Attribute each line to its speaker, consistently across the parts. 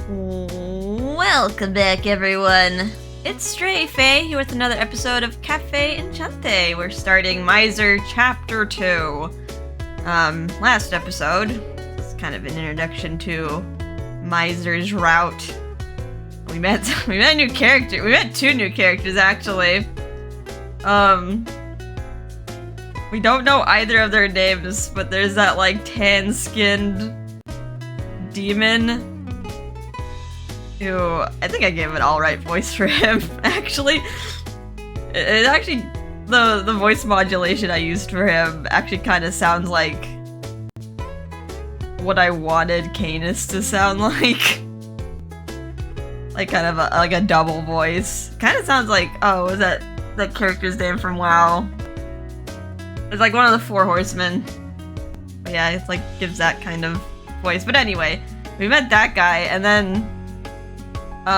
Speaker 1: Welcome back, everyone. It's Stray Faye here with another episode of Cafe Enchante. We're starting Misyr Chapter 2. Last episode, it's kind of an introduction to Misyr's route. We met a new character. We met two new characters, actually. We don't know either of their names, but there's that, like, tan-skinned demon who, I think I gave an alright voice for him, actually. It actually, the voice modulation I used for him actually kind of sounds like what I wanted Canis to sound like. Like, kind of a double voice. Kind of sounds like, oh, was that character's name from WoW? It's like one of the Four Horsemen. But yeah, it's like, gives that kind of voice. But anyway, we met that guy, and then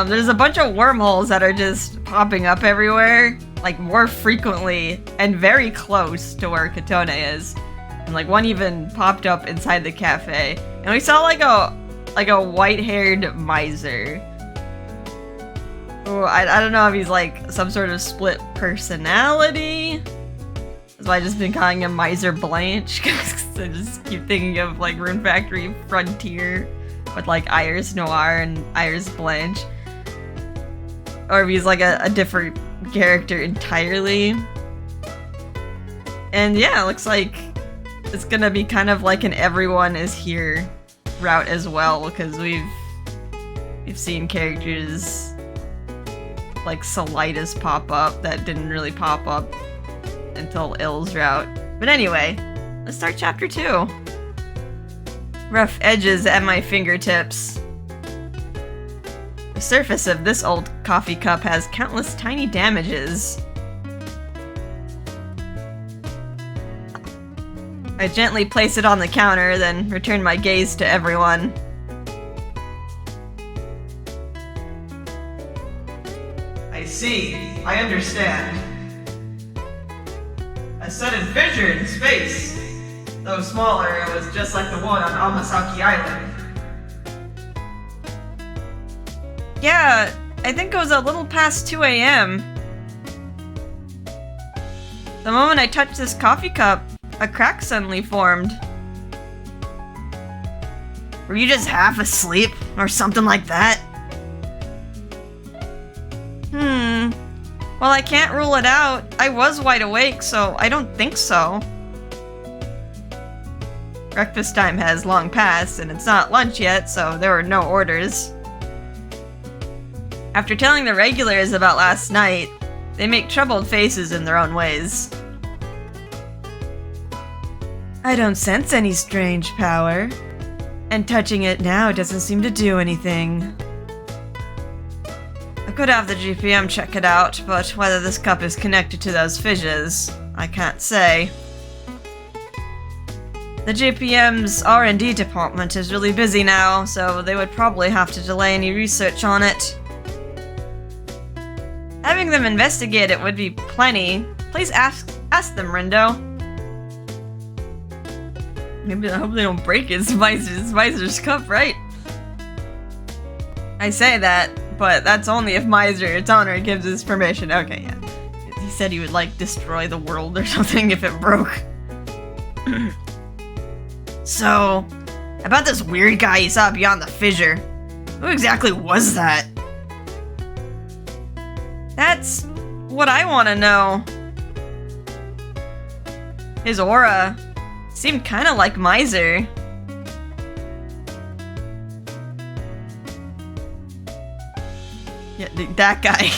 Speaker 1: there's a bunch of wormholes that are just popping up everywhere, like more frequently and very close to where Kotone is. And like one even popped up inside the cafe. And we saw like a white-haired Misyr. Ooh, I don't know if he's like some sort of split personality. That's why I just been calling him Misyr Blanche, because I just keep thinking of like Rune Factory Frontier with like Iris Noir and Iris Blanche. Or if he's like a different character entirely. And yeah, it looks like it's gonna be kind of like an everyone is here route as well, because we've seen characters like Solitis pop up that didn't really pop up until Ill's route. But anyway, let's start chapter 2. Rough edges at my fingertips. The surface of this old coffee cup has countless tiny damages. I gently place it on the counter, then return my gaze to everyone.
Speaker 2: I see. I understand. A sudden fissure in space. Though smaller, it was just like the one on Amasaki Island.
Speaker 1: Yeah, I think it was a little past 2 a.m. The moment I touched this coffee cup, a crack suddenly formed. Were you just half asleep, or something like that? Well, I can't rule it out. I was wide awake, so I don't think so. Breakfast time has long passed, and it's not lunch yet, so there were no orders. After telling the regulars about last night, they make troubled faces in their own ways. I don't sense any strange power, and touching it now doesn't seem to do anything. I could have the GPM check it out, but whether this cup is connected to those fissures, I can't say. The GPM's R&D department is really busy now, so they would probably have to delay any research on it. Having them investigate it would be plenty. Please ask them, Rindo. Maybe I hope they don't break it. It's Misyr's cup, right? I say that, but that's only if Misyr, its owner, gives his permission. Okay, yeah. He said he would, like, destroy the world or something if it broke. So, about this weird guy you saw beyond the fissure. Who exactly was that? That's what I want to know. His aura seemed kind of like Misyr. Yeah, that guy.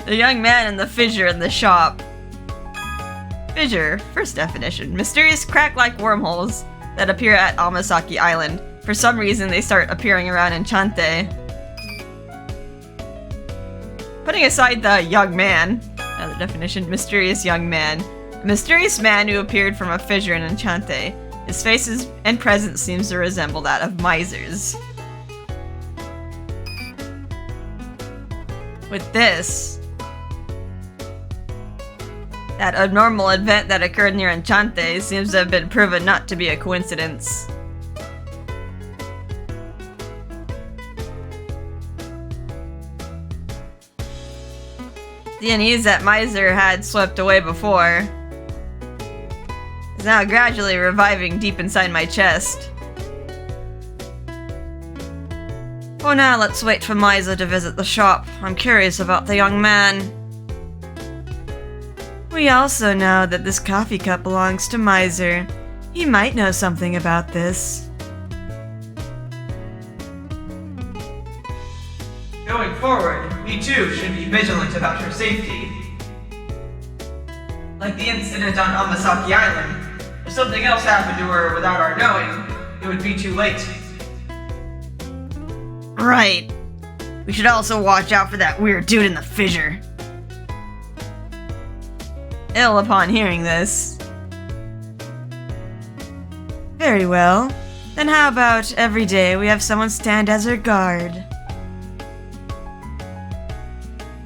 Speaker 1: The young man in the fissure in the shop. Fissure, first definition. Mysterious crack-like wormholes that appear at Amasaki Island. For some reason, they start appearing around Enchante. Putting aside the young man, another definition, mysterious young man. A mysterious man who appeared from a fissure in Enchante. His face and presence seems to resemble that of Misyr's. With this, that abnormal event that occurred near Enchante seems to have been proven not to be a coincidence. The unease that Misyr had swept away before is now gradually reviving deep inside my chest. For now, let's wait for Misyr to visit the shop. I'm curious about the young man. We also know that this coffee cup belongs to Misyr. He might know something about this.
Speaker 2: Going forward, we too should be vigilant about her safety. Like the incident on Amasaki Island. If something else happened to her without our knowing, it would be too late.
Speaker 1: Right. We should also watch out for that weird dude in the fissure. Ill upon hearing this. Very well. Then how about every day we have someone stand as her guard?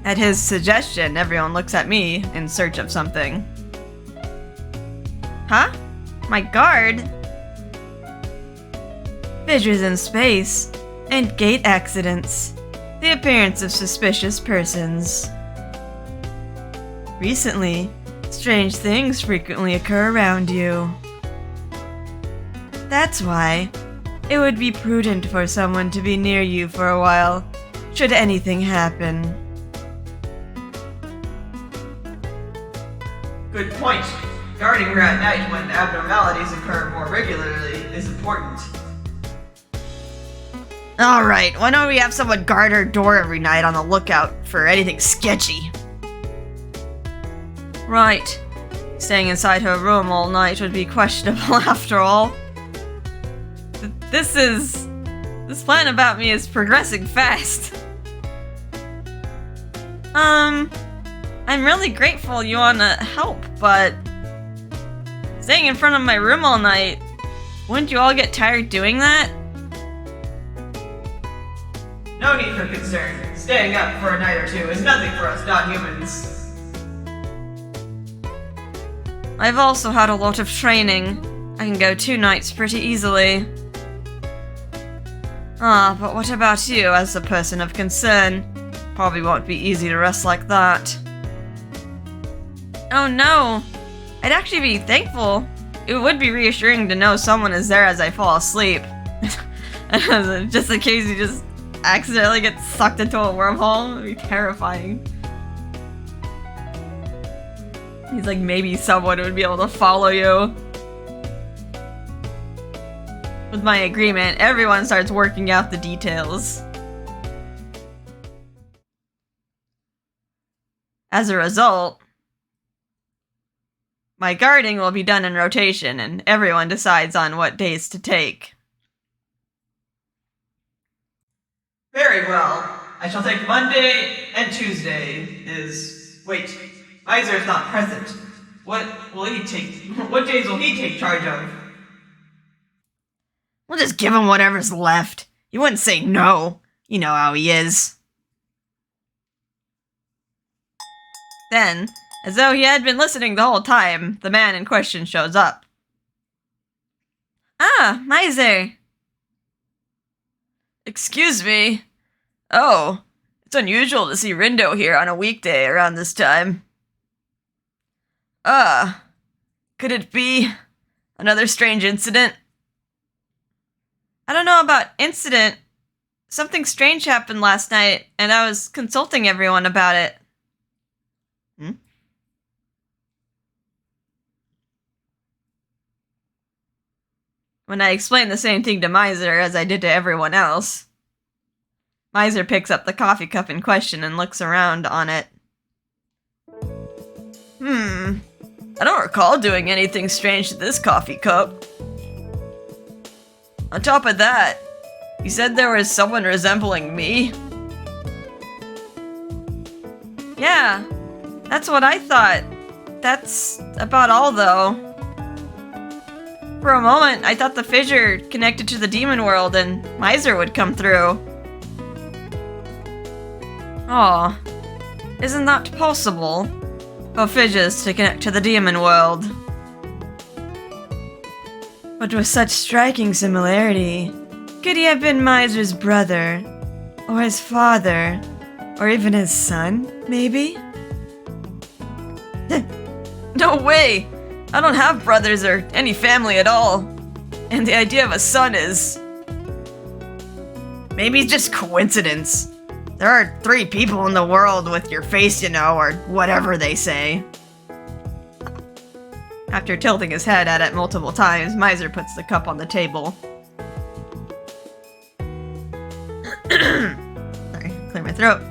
Speaker 1: At his suggestion, everyone looks at me in search of something. Huh? My guard? Fissures in space, and gate accidents. The appearance of suspicious persons. Recently, strange things frequently occur around you. That's why it would be prudent for someone to be near you for a while, should anything happen.
Speaker 2: Good point. Guarding her at night when abnormalities occur more regularly is important.
Speaker 1: Alright, why don't we have someone guard her door every night on the lookout for anything sketchy? Right. Staying inside her room all night would be questionable after all. This plan about me is progressing fast. I'm really grateful you wanna help, but staying in front of my room all night, wouldn't you all get tired doing that?
Speaker 2: No need for concern. Staying up for a night or two is nothing for us non-humans.
Speaker 1: I've also had a lot of training. I can go 2 nights pretty easily. But what about you as a person of concern? Probably won't be easy to rest like that. Oh no! I'd actually be thankful. It would be reassuring to know someone is there as I fall asleep. Just in case you just accidentally get sucked into a wormhole. It'd be terrifying. He's like, maybe someone would be able to follow you. With my agreement, everyone starts working out the details. As a result, my guarding will be done in rotation, and everyone decides on what days to take.
Speaker 2: Very well. I shall take Monday and Tuesday Wait, Misyr's not present. What days will he take charge of?
Speaker 1: We'll just give him whatever's left. He wouldn't say no. You know how he is. Then, as though he had been listening the whole time, the man in question shows up. Ah, Misyr. Excuse me. Oh, it's unusual to see Rindo here on a weekday around this time. Could it be another strange incident? I don't know about incident. Something strange happened last night, and I was consulting everyone about it. When I explain the same thing to Misyr as I did to everyone else, Misyr picks up the coffee cup in question and looks around on it. I don't recall doing anything strange to this coffee cup. On top of that, you said there was someone resembling me? Yeah, that's what I thought. That's about all, though. For a moment, I thought the fissure connected to the demon world and Misyr would come through. Aw, isn't that possible? For fissures to connect to the demon world. But with such striking similarity, could he have been Misyr's brother? Or his father? Or even his son, maybe? No way! I don't have brothers or any family at all. And the idea of a son is... maybe it's just coincidence. There are 3 people in the world with your face, you know, or whatever they say. After tilting his head at it multiple times, Misyr puts the cup on the table. Sorry, clear my throat.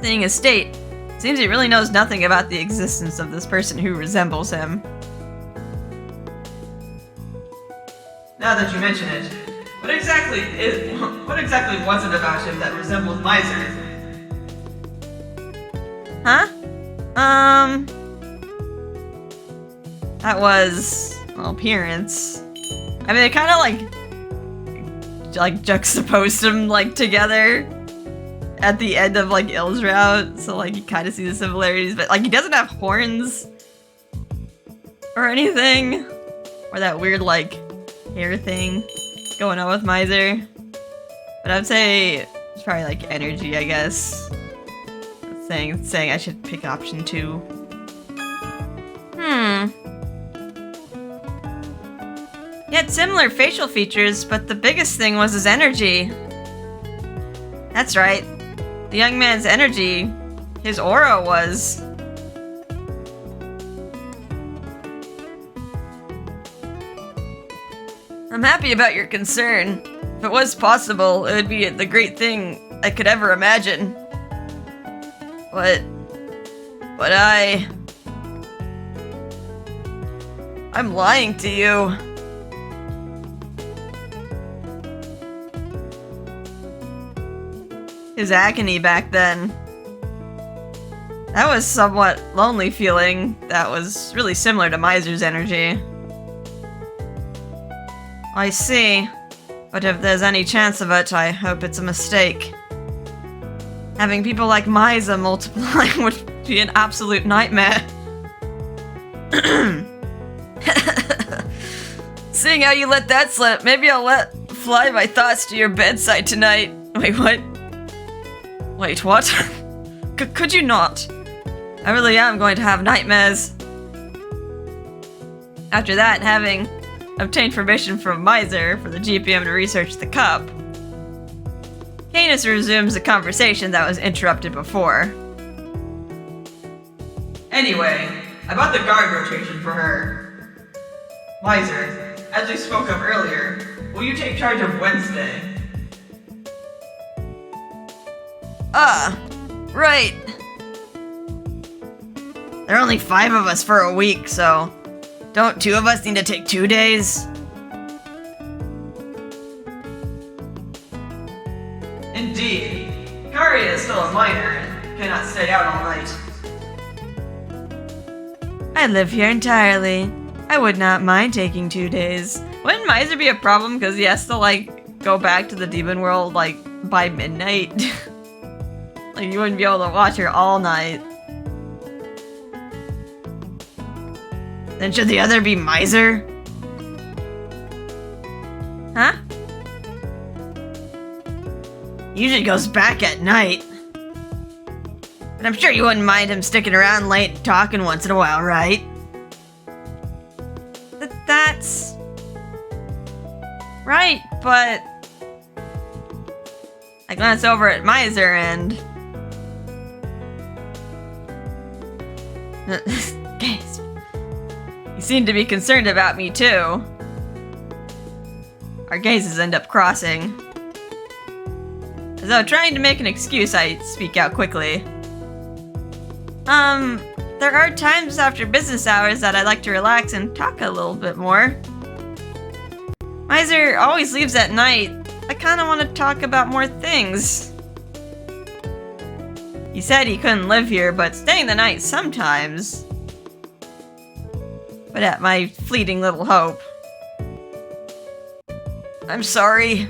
Speaker 1: Seeing his state, seems he really knows nothing about the existence of this person who resembles him.
Speaker 2: Now that you mention it, what exactly was it about him that resembled Misyr?
Speaker 1: Huh? That was, well, appearance. I mean, they kind of like juxtaposed them like together at the end of like Ill's route, so like you kind of see the similarities, but like he doesn't have horns or anything, or that weird like hair thing going on with Misyr. But I'd say it's probably like energy, I guess. Saying I should pick option 2. He had similar facial features, but the biggest thing was his energy. That's right. The young man's energy, his aura was... I'm happy about your concern. If it was possible, it would be the great thing I could ever imagine. But I'm lying to you. His agony back then. That was somewhat lonely feeling that was really similar to Misyr's energy. I see. But if there's any chance of it, I hope it's a mistake. Having people like Misyr multiplying would be an absolute nightmare. Seeing how you let that slip, maybe I'll let fly my thoughts to your bedside tonight. Wait, what? Wait, what? Could you not? I really am going to have nightmares. After that, having obtained permission from Misyr for the GPM to research the cup, Canis resumes the conversation that was interrupted before.
Speaker 2: Anyway, about the guard rotation for her. Misyr, as we spoke of earlier, will you take charge of Wednesday?
Speaker 1: Right. There are only 5 of us for a week, so don't 2 of us need to take 2 days?
Speaker 2: Indeed. Karia is still a minor and cannot stay out all night.
Speaker 1: I live here entirely. I would not mind taking 2 days. Wouldn't Misyr be a problem because he has to, like, go back to the demon world, like, by midnight? Like, you wouldn't be able to watch her all night. Then should the other be Misyr? Huh? He usually goes back at night. But I'm sure you wouldn't mind him sticking around late talking once in a while, right? That's... right, but... I glance over at Misyr and... He seemed to be concerned about me too. Our gazes end up crossing. As though trying to make an excuse, I speak out quickly. There are times after business hours that I'd like to relax and talk a little bit more. Misyr always leaves at night. I kinda want to talk about more things. He said he couldn't live here, but staying the night sometimes. But at my fleeting little hope. I'm sorry.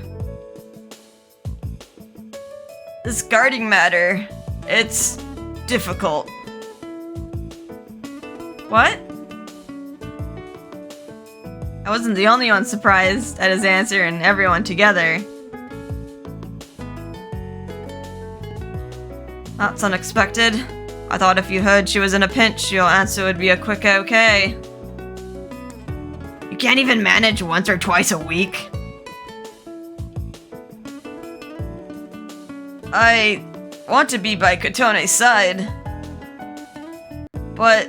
Speaker 1: This guarding matter, it's difficult. What? I wasn't the only one surprised at his answer, and everyone together. That's unexpected. I thought if you heard she was in a pinch, your answer would be a quick okay. You can't even manage once or twice a week? I want to be by Kotone's side, but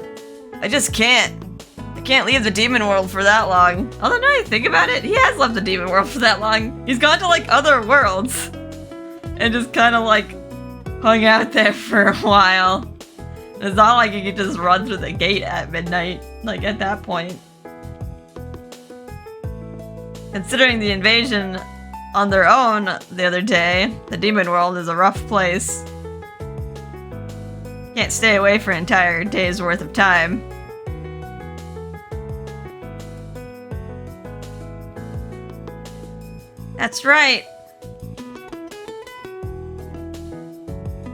Speaker 1: I just can't. I can't leave the demon world for that long. Although now I think about it, he has left the demon world for that long. He's gone to like other worlds and just kind of like hung out there for a while. It's not like he could just run through the gate at midnight, like at that point. Considering the invasion on their own the other day, the demon world is a rough place. Can't stay away for an entire day's worth of time. That's right.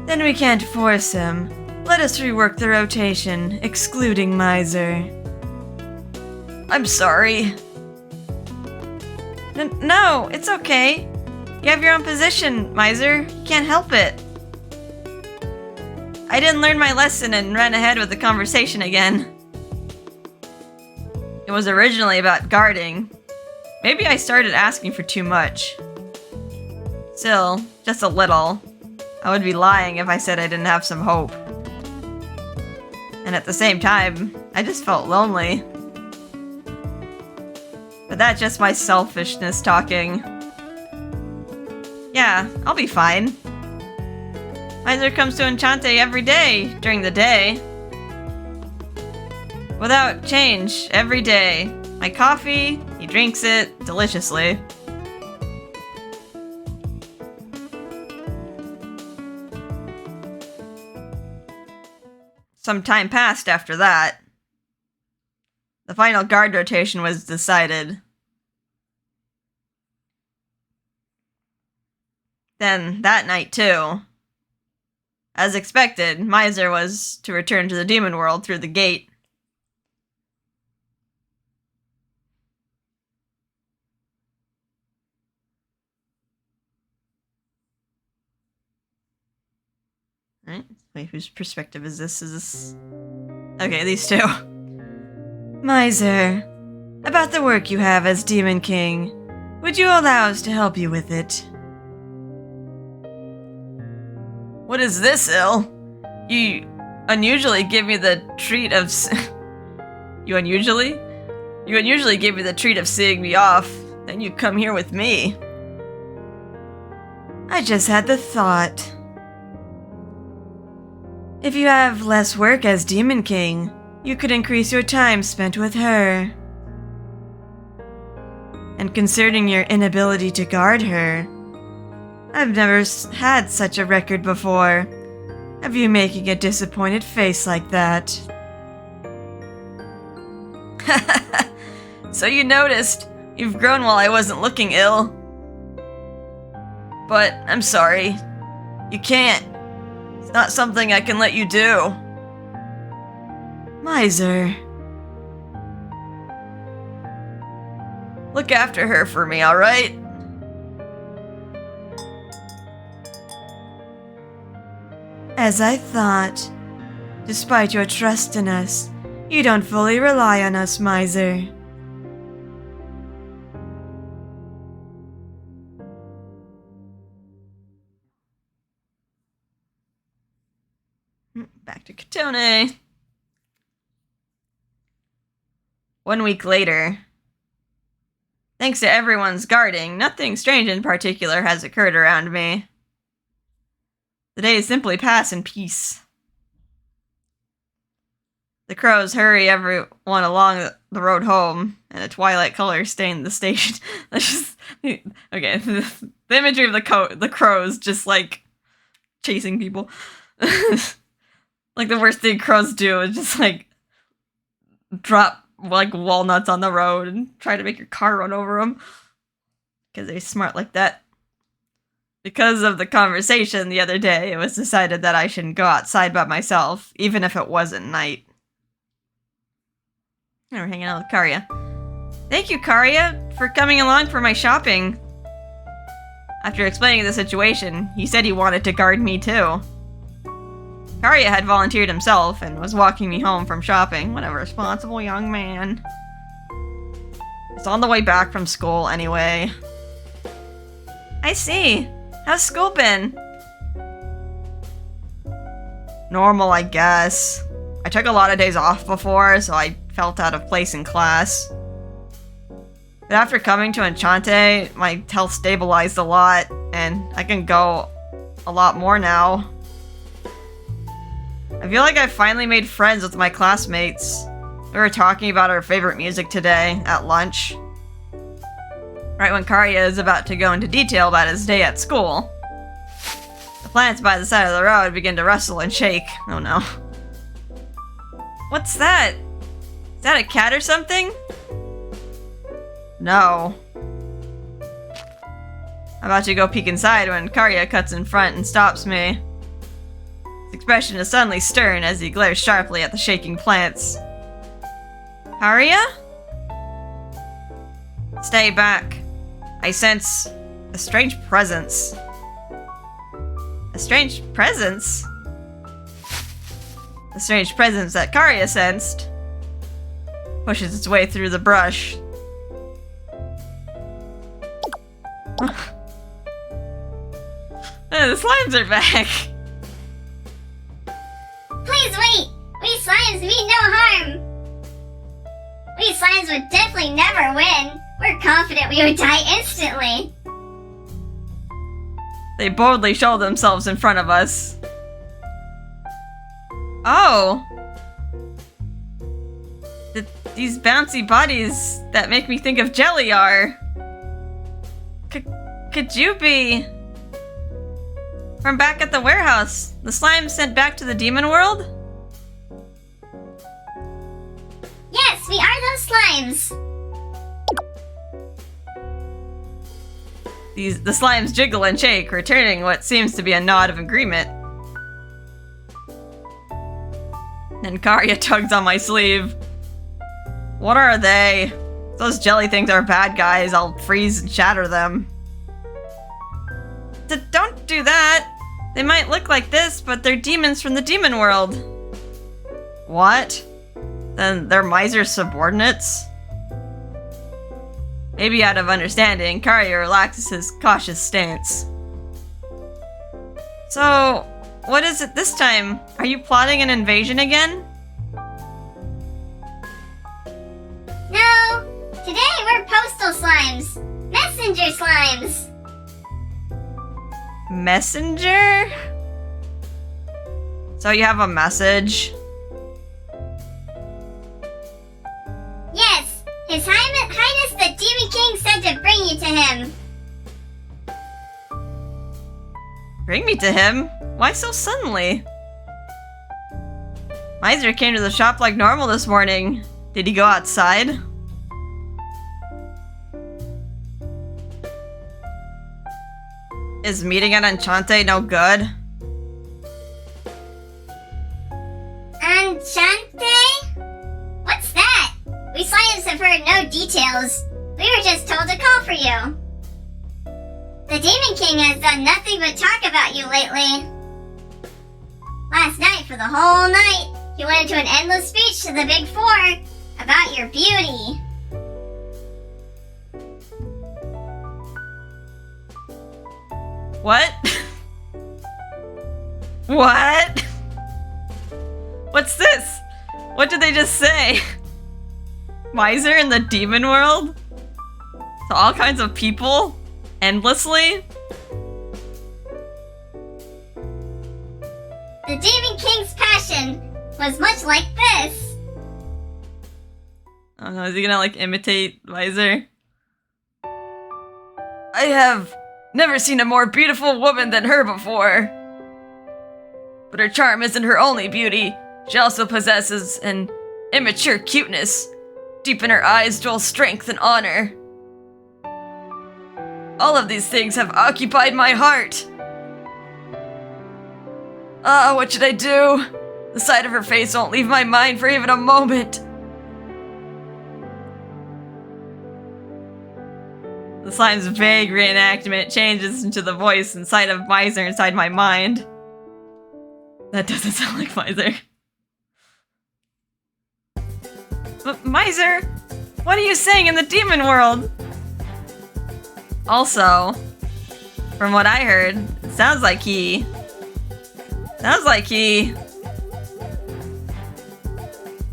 Speaker 1: Then we can't force him. Let us rework the rotation, excluding Misyr. I'm sorry. No, it's okay. You have your own position, Misyr. You can't help it. I didn't learn my lesson and ran ahead with the conversation again. It was originally about guarding. Maybe I started asking for too much. Still, just a little. I would be lying if I said I didn't have some hope. And at the same time, I just felt lonely. But that's just my selfishness talking. Yeah, I'll be fine. Misyr comes to Enchante every day, during the day. Without change, every day. My coffee, he drinks it, deliciously. Some time passed after that. The final guard rotation was decided. Then, that night too. As expected, Misyr was to return to the demon world through the gate. Right? Wait, whose perspective is this? Is this... Okay, these two. Misyr, about the work you have as Demon King, would you allow us to help you with it? What is this, Il? You unusually give me the treat of You unusually give me the treat of seeing me off, then you come here with me. I just had the thought. If you have less work as Demon King, you could increase your time spent with her. And concerning your inability to guard her, I've never had such a record before, of you making a disappointed face like that. So you noticed. You've grown while I wasn't looking, Il. But I'm sorry. You can't. It's not something I can let you do. Misyr. Look after her for me, alright? As I thought. Despite your trust in us, you don't fully rely on us, Misyr. Back to Kotone. 1 week later. Thanks to everyone's guarding, nothing strange in particular has occurred around me. The days simply pass in peace. The crows hurry everyone along the road home, and a twilight color stain the station. That's just... Okay, the imagery of the crows just, like, chasing people. Like, the worst thing crows do is just, like, drop, like, walnuts on the road and try to make your car run over them. Because they're smart like that. Because of the conversation the other day, it was decided that I shouldn't go outside by myself, even if it wasn't night. And we're hanging out with Karya. Thank you, Karya, for coming along for my shopping. After explaining the situation, he said he wanted to guard me too. Karya had volunteered himself and was walking me home from shopping. What a responsible young man. It's on the way back from school anyway. I see. How's school been? Normal, I guess. I took a lot of days off before, so I felt out of place in class. But after coming to Enchante, my health stabilized a lot, and I can go a lot more now. I feel like I finally made friends with my classmates. We were talking about our favorite music today at lunch. Right when Karya is about to go into detail about his day at school. The plants by the side of the road begin to rustle and shake. Oh no. What's that? Is that a cat or something? No. I'm about to go peek inside when Karya cuts in front and stops me. His expression is suddenly stern as he glares sharply at the shaking plants. Karya? Stay back. I sense a strange presence. A strange presence? The strange presence that Karya sensed pushes its way through the brush. The slimes are back.
Speaker 3: Please wait! We slimes mean no harm! We slimes would definitely never win. We're confident we would die instantly.
Speaker 1: They boldly show themselves in front of us. Oh! These bouncy bodies that make me think of jelly are... Could you be... from back at the warehouse? The slime sent back to the demon world?
Speaker 3: Yes, we are those slimes.
Speaker 1: The slimes jiggle and shake, returning what seems to be a nod of agreement. Then Karya tugs on my sleeve. What are they? If those jelly things are bad guys, I'll freeze and shatter them. Don't do that! They might look like this, but they're demons from the demon world. What? Then they're Misyr's subordinates? Maybe out of understanding, Karya relaxes his cautious stance. So, what is it this time? Are you plotting an invasion again?
Speaker 3: No, today we're postal slimes. Messenger slimes.
Speaker 1: Messenger? So you have a message?
Speaker 3: Yes, His Highness the Demon King said to bring you to him.
Speaker 1: Bring me to him? Why so suddenly? Misyr came to the shop like normal this morning. Did he go outside? Is meeting at Enchante no good?
Speaker 3: Enchante? What's that? We slimes have heard no details. We were just told to call for you. The Demon King has done nothing but talk about you lately. Last night, for the whole night, he went into an endless speech to the Big Four about your beauty.
Speaker 1: What? What? What's this? What did they just say? Misyr in the demon world? To all kinds of people? Endlessly?
Speaker 3: The Demon King's passion was much like this.
Speaker 1: I don't know, is he gonna like imitate Misyr? I have never seen a more beautiful woman than her before. But her charm isn't her only beauty. She also possesses an immature cuteness. Deep in her eyes dwell strength and honor. All of these things have occupied my heart. Ah, what should I do? The sight of her face won't leave my mind for even a moment. The slime's vague reenactment changes into the voice and sight of Misyr inside my mind. That doesn't sound like Misyr. But Misyr, what are you saying in the demon world? Also, from what I heard, it sounds like he...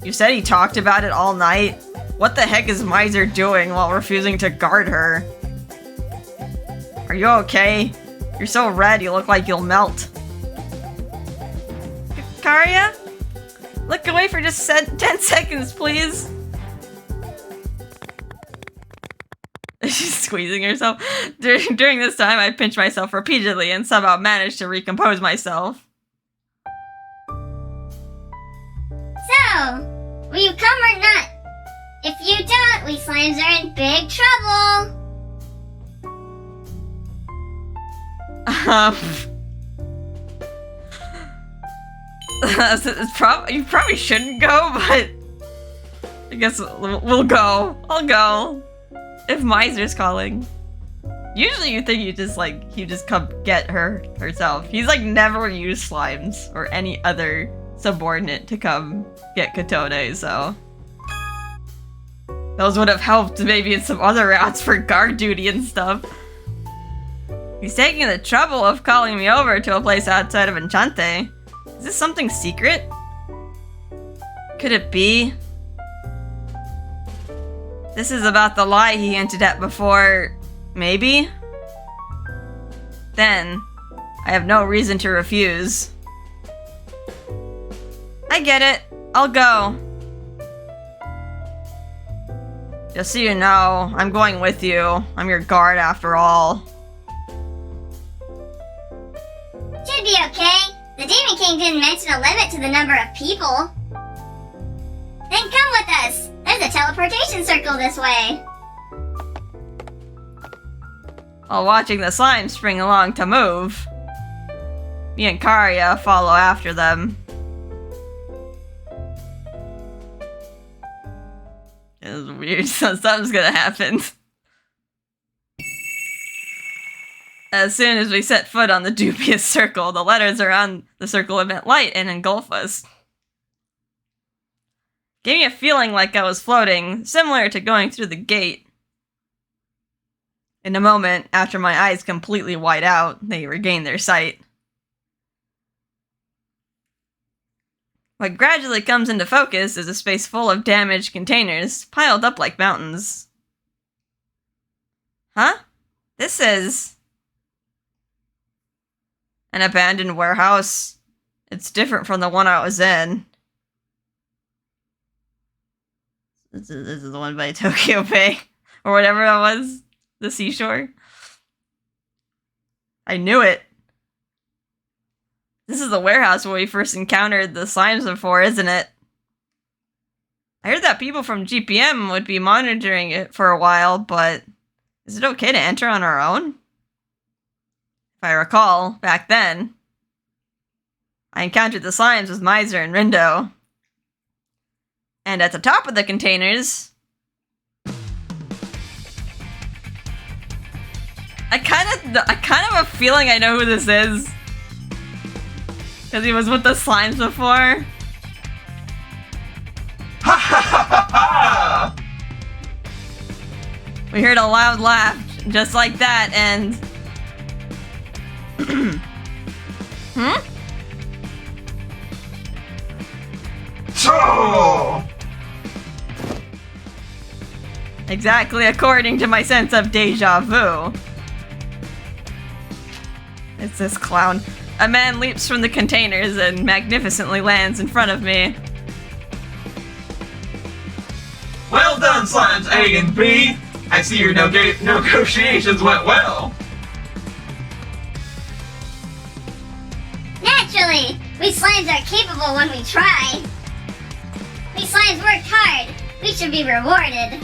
Speaker 1: You said he talked about it all night? What the heck is Misyr doing while refusing to guard her? Are you okay? You're so red, you look like you'll melt. Karia? Look away for just 10 seconds, please. She's squeezing herself. During this time, I pinched myself repeatedly and somehow managed to recompose myself.
Speaker 3: So, will you come or not? If you don't, we slimes are in big trouble.
Speaker 1: You probably shouldn't go, but I guess we'll go. I'll go. If Misyr's calling. Usually you think he'd just come get her herself. He's like never used slimes or any other subordinate to come get Kotone, so those would have helped maybe in some other routes for guard duty and stuff. He's taking the trouble of calling me over to a place outside of Enchante. Is this something secret? Could it be? This is about the lie he hinted at before, maybe? Then, I have no reason to refuse. I get it. I'll go. Just so you know, I'm going with you. I'm your guard after all.
Speaker 3: Should be okay. The Demon King didn't mention a limit to the number of people. Then come with us. There's a teleportation circle this way.
Speaker 1: While watching the slime spring along to move, me and Karia follow after them. This is weird, so something's gonna happen. As soon as we set foot on the dubious circle, the letters around the circle emit light and engulf us. Gave me a feeling like I was floating, similar to going through the gate. In a moment, after my eyes completely white out, they regain their sight. What gradually comes into focus is a space full of damaged containers, piled up like mountains. Huh? This is... an abandoned warehouse. It's different from the one I was in. This is the one by Tokyo Bay. Or whatever that was. The seashore. I knew it. This is the warehouse where we first encountered the slimes before, isn't it? I heard that people from GPM would be monitoring it for a while, but is it okay to enter on our own? If I recall, back then, I encountered the slimes with Misyr and Rindo. And at the top of the containers, I kind of have a feeling I know who this is. Because he was with the slimes before.
Speaker 4: Ha ha ha ha ha!
Speaker 1: We heard a loud laugh, just like that, and... Hmm?
Speaker 4: So!
Speaker 1: Exactly according to my sense of deja vu. It's this clown. A man leaps from the containers and magnificently lands in front of me.
Speaker 4: Well done, Slimes A and B! I see your negotiations went well!
Speaker 3: Naturally, we slimes are capable when we try. We slimes worked hard. We should be rewarded.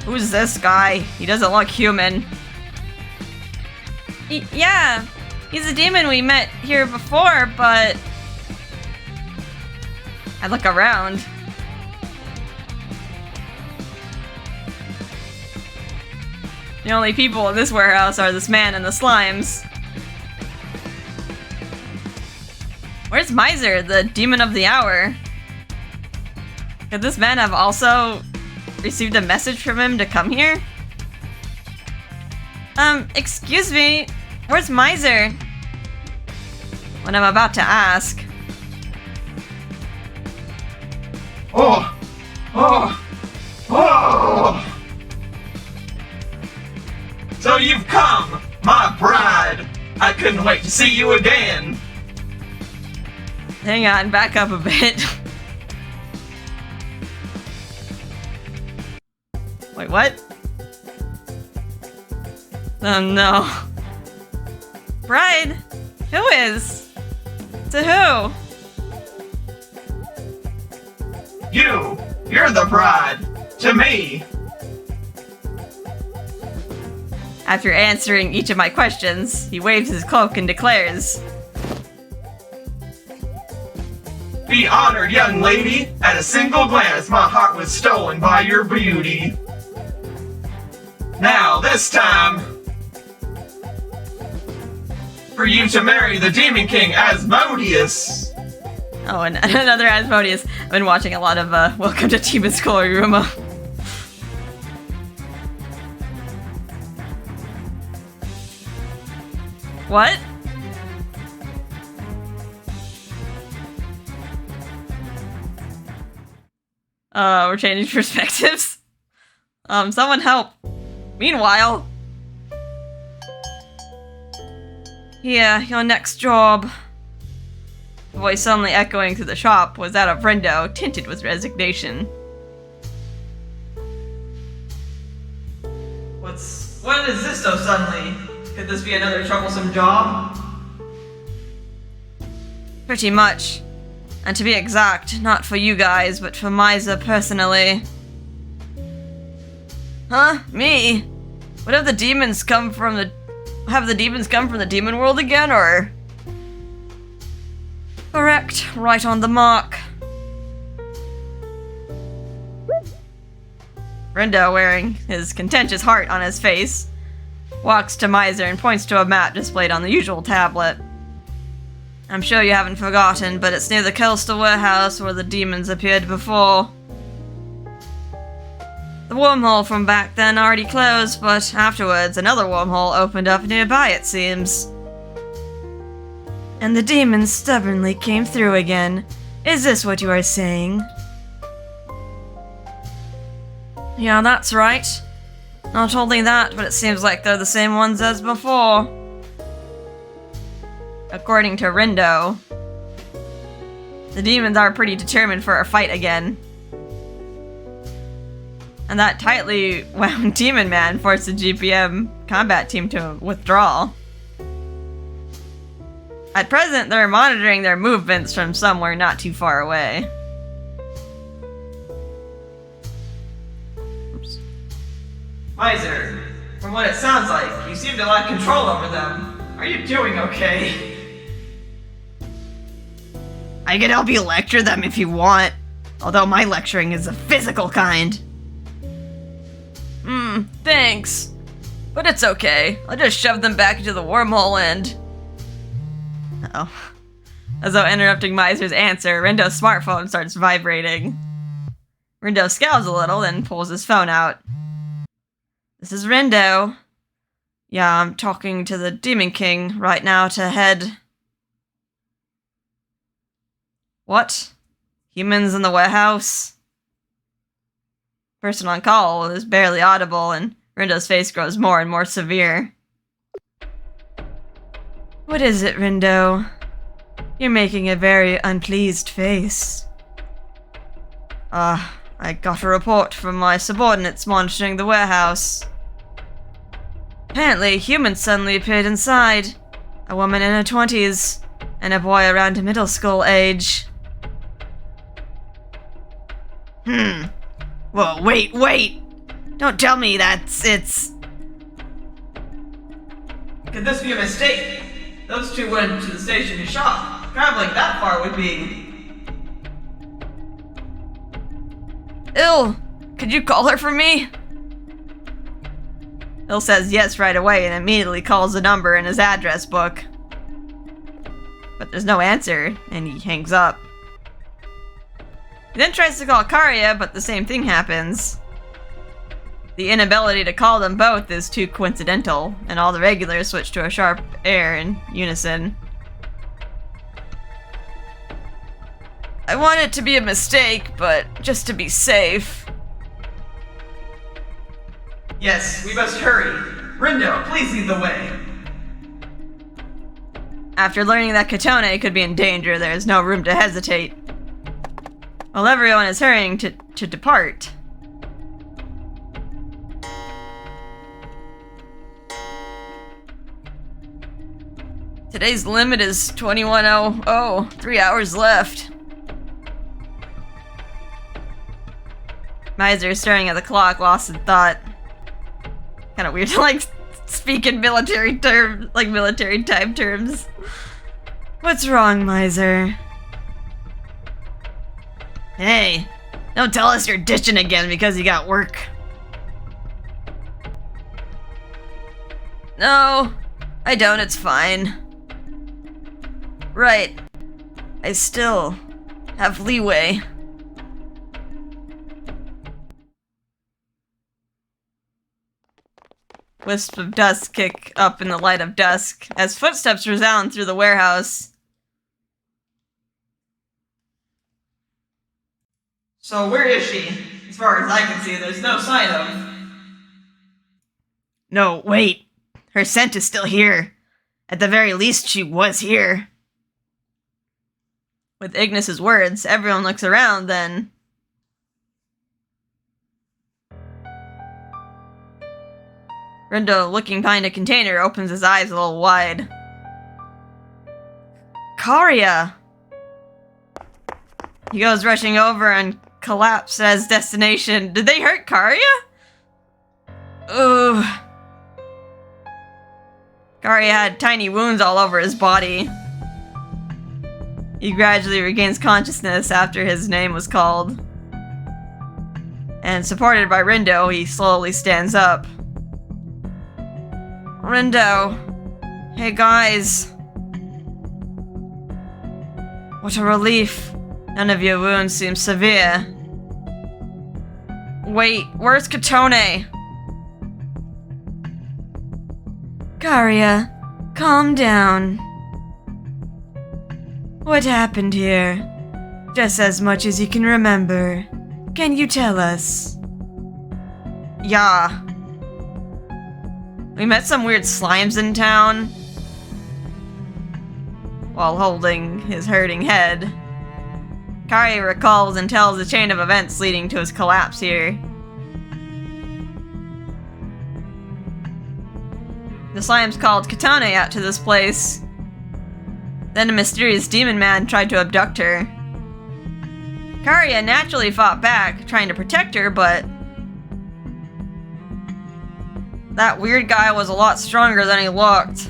Speaker 1: Who's this guy? He doesn't look human. Yeah, he's a demon we met here before, but... I look around. The only people in this warehouse are this man and the slimes. Where's Misyr, the demon of the hour? Could this man have also received a message from him to come here? Excuse me, where's Misyr? When I'm about to ask.
Speaker 4: Oh! So you've come, my bride! I couldn't wait to see you again!
Speaker 1: Hang on, back up a bit. Wait, what? Oh no. Bride? Who is? To who?
Speaker 4: You're the bride! To me!
Speaker 1: After answering each of my questions, he waves his cloak and declares,
Speaker 4: Be honored, young lady! At a single glance, my heart was stolen by your beauty. Now, this time, for you to marry the Demon King Asmodeus.
Speaker 1: oh, and another Asmodeus. I've been watching a lot of Welcome to Demon School Iruma. What? We're changing perspectives. Someone help. Meanwhile... Here, your next job. The voice suddenly echoing through the shop was that of Rendo, tinted with resignation.
Speaker 2: What is this so suddenly? Could this be another troublesome job?
Speaker 1: Pretty much. And to be exact, not for you guys, but for Misyr personally. Huh? Me? What have the demons come from the... Have the demons come from the demon world again, or...? Correct. Right on the mark. Rendo, wearing his contentious heart on his face, walks to Misyr and points to a map displayed on the usual tablet. I'm sure you haven't forgotten, but it's near the coastal warehouse where the demons appeared before. The wormhole from back then already closed, but afterwards another wormhole opened up nearby, it seems. And the demons stubbornly came through again. Is this what you are saying? Yeah, that's right. Not only that, but it seems like they're the same ones as before. According to Rendo, the demons are pretty determined for a fight again. And that tightly wound demon man forced the GPM combat team to withdraw. At present, they're monitoring their movements from somewhere not too far away. Oops.
Speaker 2: Misyr, from what it sounds like, you seem to lack control over them. Are you doing okay?
Speaker 1: I can help you lecture them if you want, although my lecturing is the physical kind. Thanks. But it's okay. I'll just shove them back into the wormhole and... Uh-oh. As though interrupting Misyr's answer, Rendo's smartphone starts vibrating. Rendo scowls a little, then pulls his phone out. This is Rendo. Yeah, I'm talking to the Demon King right now to head... What? Humans in the warehouse? Person on call is barely audible, and Rendo's face grows more and more severe. What is it, Rendo? You're making a very unpleased face. I got a report from my subordinates monitoring the warehouse. Apparently, humans suddenly appeared inside. A woman in her 20s, and a boy around middle school age. Whoa, wait! Don't tell me it's...
Speaker 2: Could this be a mistake? Those two went to the station to shop. Traveling that far would be...
Speaker 1: Il, could you call her for me? Il says yes right away and immediately calls the number in his address book. but there's no answer, and he hangs up. He then tries to call Karia, but the same thing happens. The inability to call them both is too coincidental, and all the regulars switch to a sharp air in unison. I want it to be a mistake, but just to be safe.
Speaker 2: Yes, we must hurry. Rindo, please lead the way.
Speaker 1: After learning that Kotone could be in danger, there is no room to hesitate. While everyone is hurrying to depart. Today's limit is 21:00. 3 hours left. Misyr, staring at the clock, lost in thought. Kinda weird to, like, speak in military terms, like military time terms. What's wrong, Misyr? Hey, don't tell us you're ditching again because you got work. No, I don't, it's fine. Right, I still have leeway. Wisps of dust kick up in the light of dusk as footsteps resound through the warehouse.
Speaker 2: So where is she? As far as I can see, there's no sign of...
Speaker 1: No, wait. Her scent is still here. At the very least, she was here. With Ignis's words, everyone looks around, then... Rindo, looking behind a container, opens his eyes a little wide. Karia! He goes rushing over and collapses at his destination. Did they hurt Karia? Ugh. Karia had tiny wounds all over his body. He gradually regains consciousness after his name was called. And supported by Rindo, he slowly stands up. Rindo. Hey guys. What a relief. None of your wounds seem severe. Wait, where's Kotone? Karia, calm down. What happened here? Just as much as you can remember. Can you tell us? Yeah. We met some weird slimes in town. While holding his hurting head. Karia recalls and tells the chain of events leading to his collapse here. The slimes called Kotone out to this place. Then a mysterious demon man tried to abduct her. Karia naturally fought back, trying to protect her, but that weird guy was a lot stronger than he looked.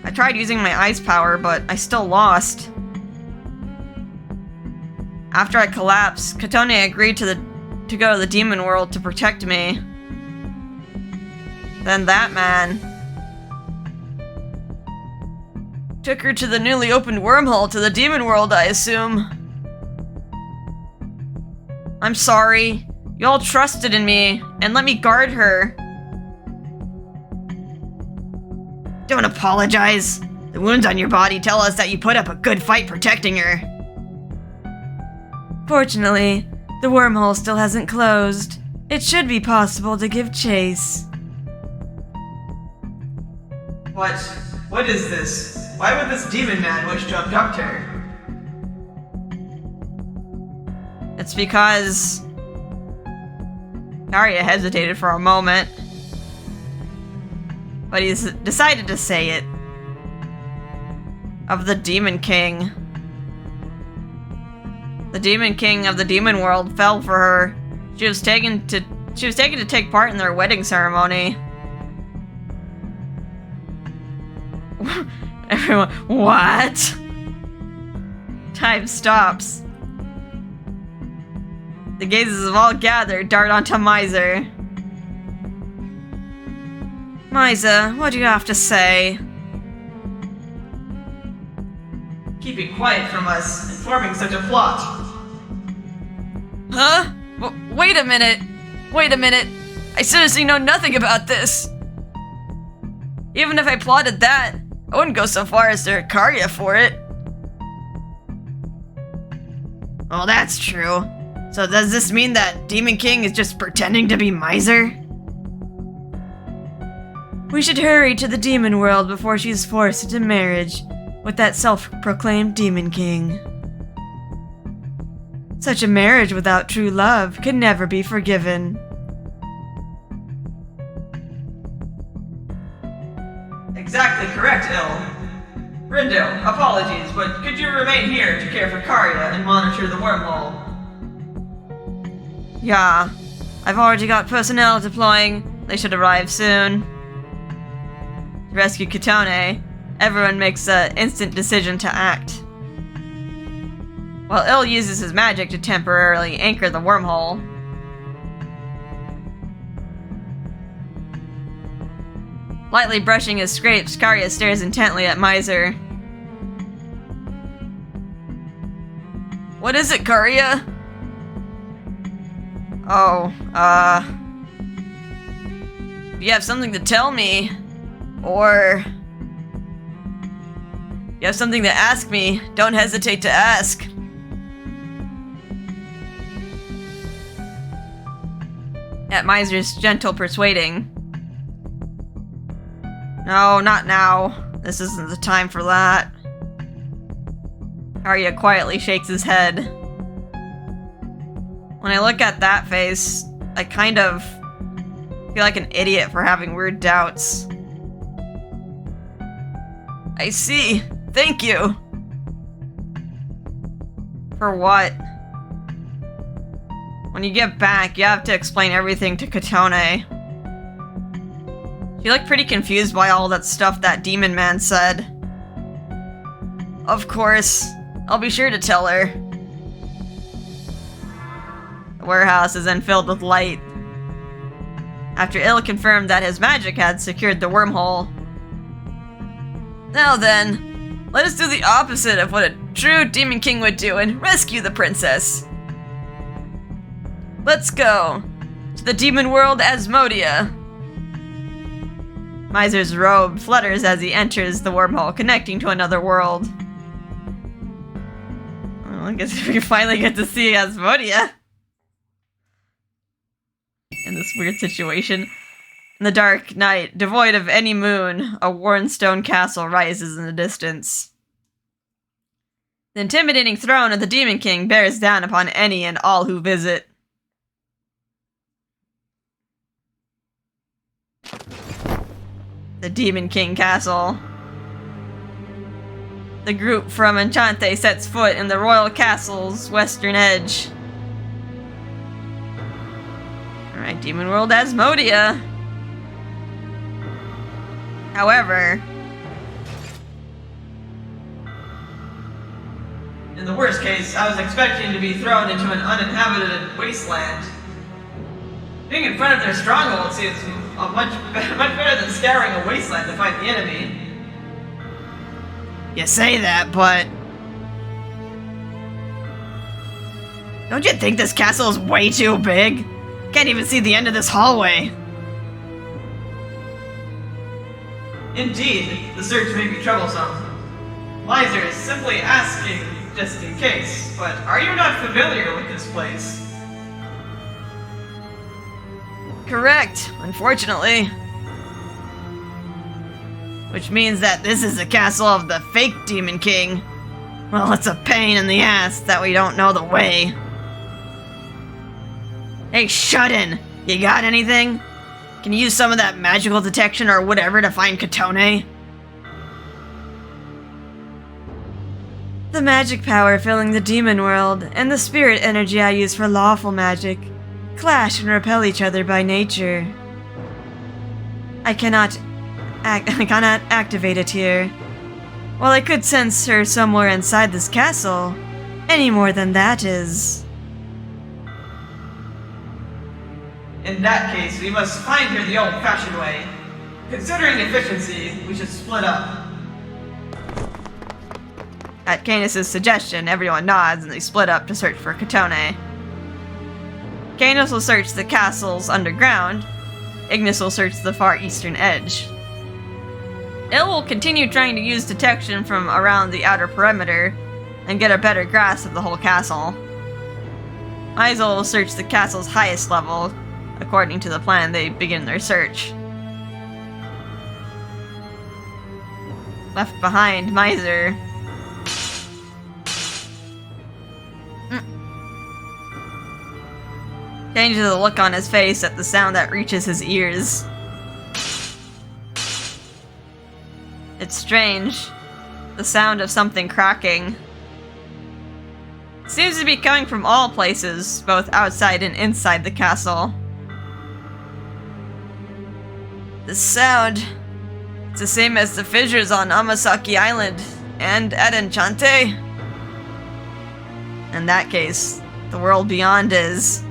Speaker 1: I tried using my ice power, but I still lost. After I collapsed, Kotone agreed to go to the demon world to protect me. Then that man took her to the newly opened wormhole to the demon world, I assume. I'm sorry. Y'all trusted in me and let me guard her. Don't apologize. The wounds on your body tell us that you put up a good fight protecting her. Fortunately, the wormhole still hasn't closed. It should be possible to give chase.
Speaker 2: What is this? Why would this demon man wish to abduct her?
Speaker 1: It's because... Karia hesitated for a moment. But he's decided to say it. Of the Demon King. The Demon King of the Demon World fell for her. She was taken to take part in their wedding ceremony. Everyone, what? Time stops. The gazes of all gathered dart onto Misyr. Misyr, what do you have to say?
Speaker 2: keeping quiet from us and forming such a plot?
Speaker 1: Huh? Wait a minute! Wait a minute! I seriously know nothing about this! Even if I plotted that, I wouldn't go so far as to hurt Karya for it. Well, that's true. So does this mean that Demon King is just pretending to be Misyr? We should hurry to the demon world before she's forced into marriage with that self-proclaimed Demon King. Such a marriage without true love can never be forgiven.
Speaker 2: Exactly correct, Il. Rindo, apologies, but could you remain here to care for Karya and monitor the wormhole?
Speaker 1: Yeah, I've already got personnel deploying. They should arrive soon. To rescue Kotone, everyone makes an instant decision to act. While Il uses his magic to temporarily anchor the wormhole. Lightly brushing his scrapes, Karya stares intently at Misyr. What is it, Karya? Oh, if you have something to tell me, or you have something to ask me, don't hesitate to ask. At Misyr's gentle persuading. No, not now. This isn't the time for that. Karya quietly shakes his head. When I look at that face, I kind of feel like an idiot for having weird doubts. I see. Thank you. For what? When you get back, you have to explain everything to Kotone. She looked pretty confused by all that stuff that demon man said. Of course, I'll be sure to tell her. The warehouse is then filled with light. After Il confirmed that his magic had secured the wormhole. Now then, let us do the opposite of what a true Demon King would do and rescue the princess. Let's go to the demon world Asmodia. Misyr's robe flutters as he enters the wormhole, connecting to another world. Well, I guess we finally get to see Asmodia in this weird situation. In the dark night, devoid of any moon, a worn stone castle rises in the distance. The intimidating throne of the Demon King bears down upon any and all who visit. The Demon King Castle. The group from Enchante sets foot in the royal castle's western edge. Alright, Demon World Asmodia. However,
Speaker 2: In the worst case, I was expecting to be thrown into an uninhabited wasteland. Being in front of their stronghold seems much better than scouring a wasteland to fight the enemy.
Speaker 1: you say that, but don't you think this castle is way too big? Can't even see the end of this hallway.
Speaker 2: Indeed, the search may be troublesome. Misyr is simply asking just in case, but are you not familiar with this place?
Speaker 1: Correct, unfortunately. Which means that this is the castle of the fake Demon King. Well, it's a pain in the ass that we don't know the way. Hey, Shut-in! You got anything? Can you use some of that magical detection or whatever to find Kotone? The magic power filling the demon world and the spirit energy I use for lawful magic clash and repel each other by nature. I cannot activate it here. While I could sense her somewhere inside this castle, any more than that is...
Speaker 2: In that case, we must find her the old-fashioned way. Considering efficiency, we should split up.
Speaker 1: At Canis' suggestion, everyone nods and they split up to search for Kotone. Canis will search the castles underground. Ignis will search the far eastern edge. Il will continue trying to use detection from around the outer perimeter and get a better grasp of the whole castle. Misyr will search the castle's highest level. According to the plan, they begin their search. Left behind, Misyr changes the look on his face at the sound that reaches his ears. It's strange. The sound of something cracking. It seems to be coming from all places, both outside and inside the castle. The sound... it's the same as the fissures on Amasaki Island and at Enchante. In that case, the world beyond is...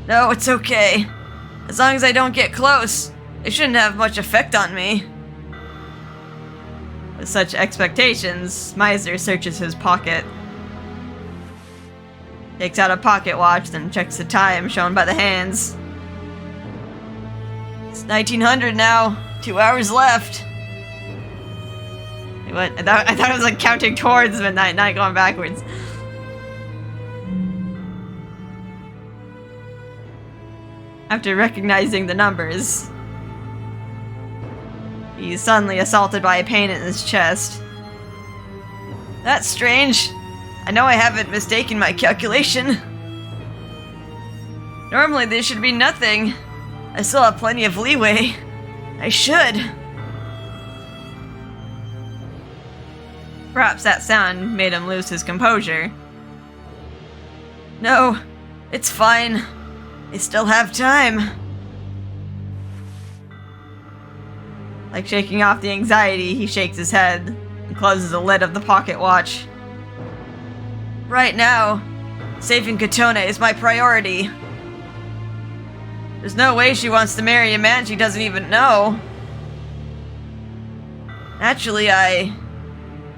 Speaker 1: No, it's okay. As long as I don't get close, it shouldn't have much effect on me. With such expectations, Misyr searches his pocket. Takes out a pocket watch, then checks the time shown by the hands. It's 1900 now. 2 hours left. Wait, what? I thought it was like counting towards midnight, not going backwards. After recognizing the numbers, he's suddenly assaulted by a pain in his chest. That's strange. I know I haven't mistaken my calculation. Normally this should be nothing. I still have plenty of leeway. I should. Perhaps that sound made him lose his composure. No, it's fine. I still have time. Like shaking off the anxiety, he shakes his head and closes the lid of the pocket watch. Right now, saving Kotone is my priority. There's no way she wants to marry a man she doesn't even know. Naturally, I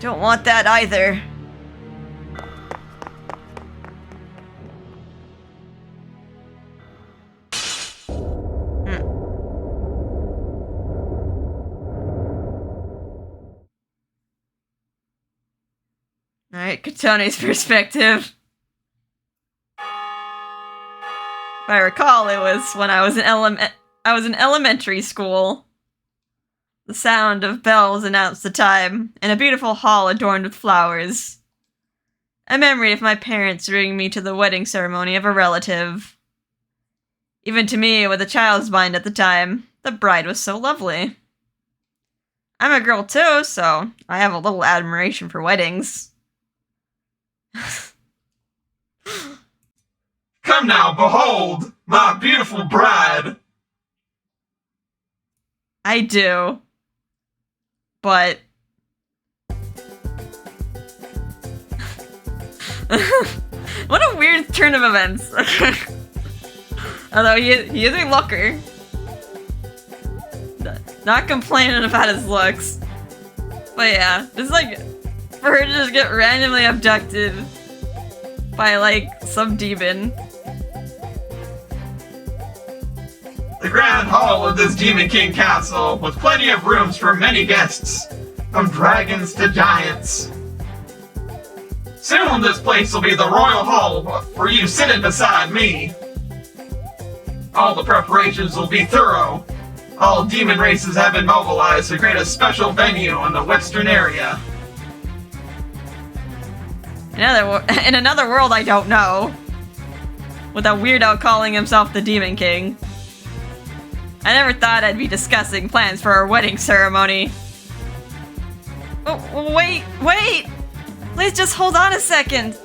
Speaker 1: don't want that either. Alright, Kotone's perspective. If I recall, it was when I was in elementary school. The sound of bells announced the time, in a beautiful hall adorned with flowers. A memory of my parents bringing me to the wedding ceremony of a relative. Even to me, with a child's mind at the time, the bride was so lovely. I'm a girl too, so I have a little admiration for weddings.
Speaker 4: Come now, behold, my beautiful bride.
Speaker 1: I do. But... what a weird turn of events. Although he is a looker. Not complaining about his looks. But yeah, just like, for her to just get randomly abducted by like some demon.
Speaker 4: The grand hall of this Demon King castle, with plenty of rooms for many guests, from dragons to giants. Soon this place will be the royal hall where you sitting beside me. All the preparations will be thorough. All demon races have been mobilized to create a special venue in the western area.
Speaker 1: In another world I don't know. With a weirdo calling himself the Demon King. I never thought I'd be discussing plans for our wedding ceremony. Oh, wait! Please just hold on a second.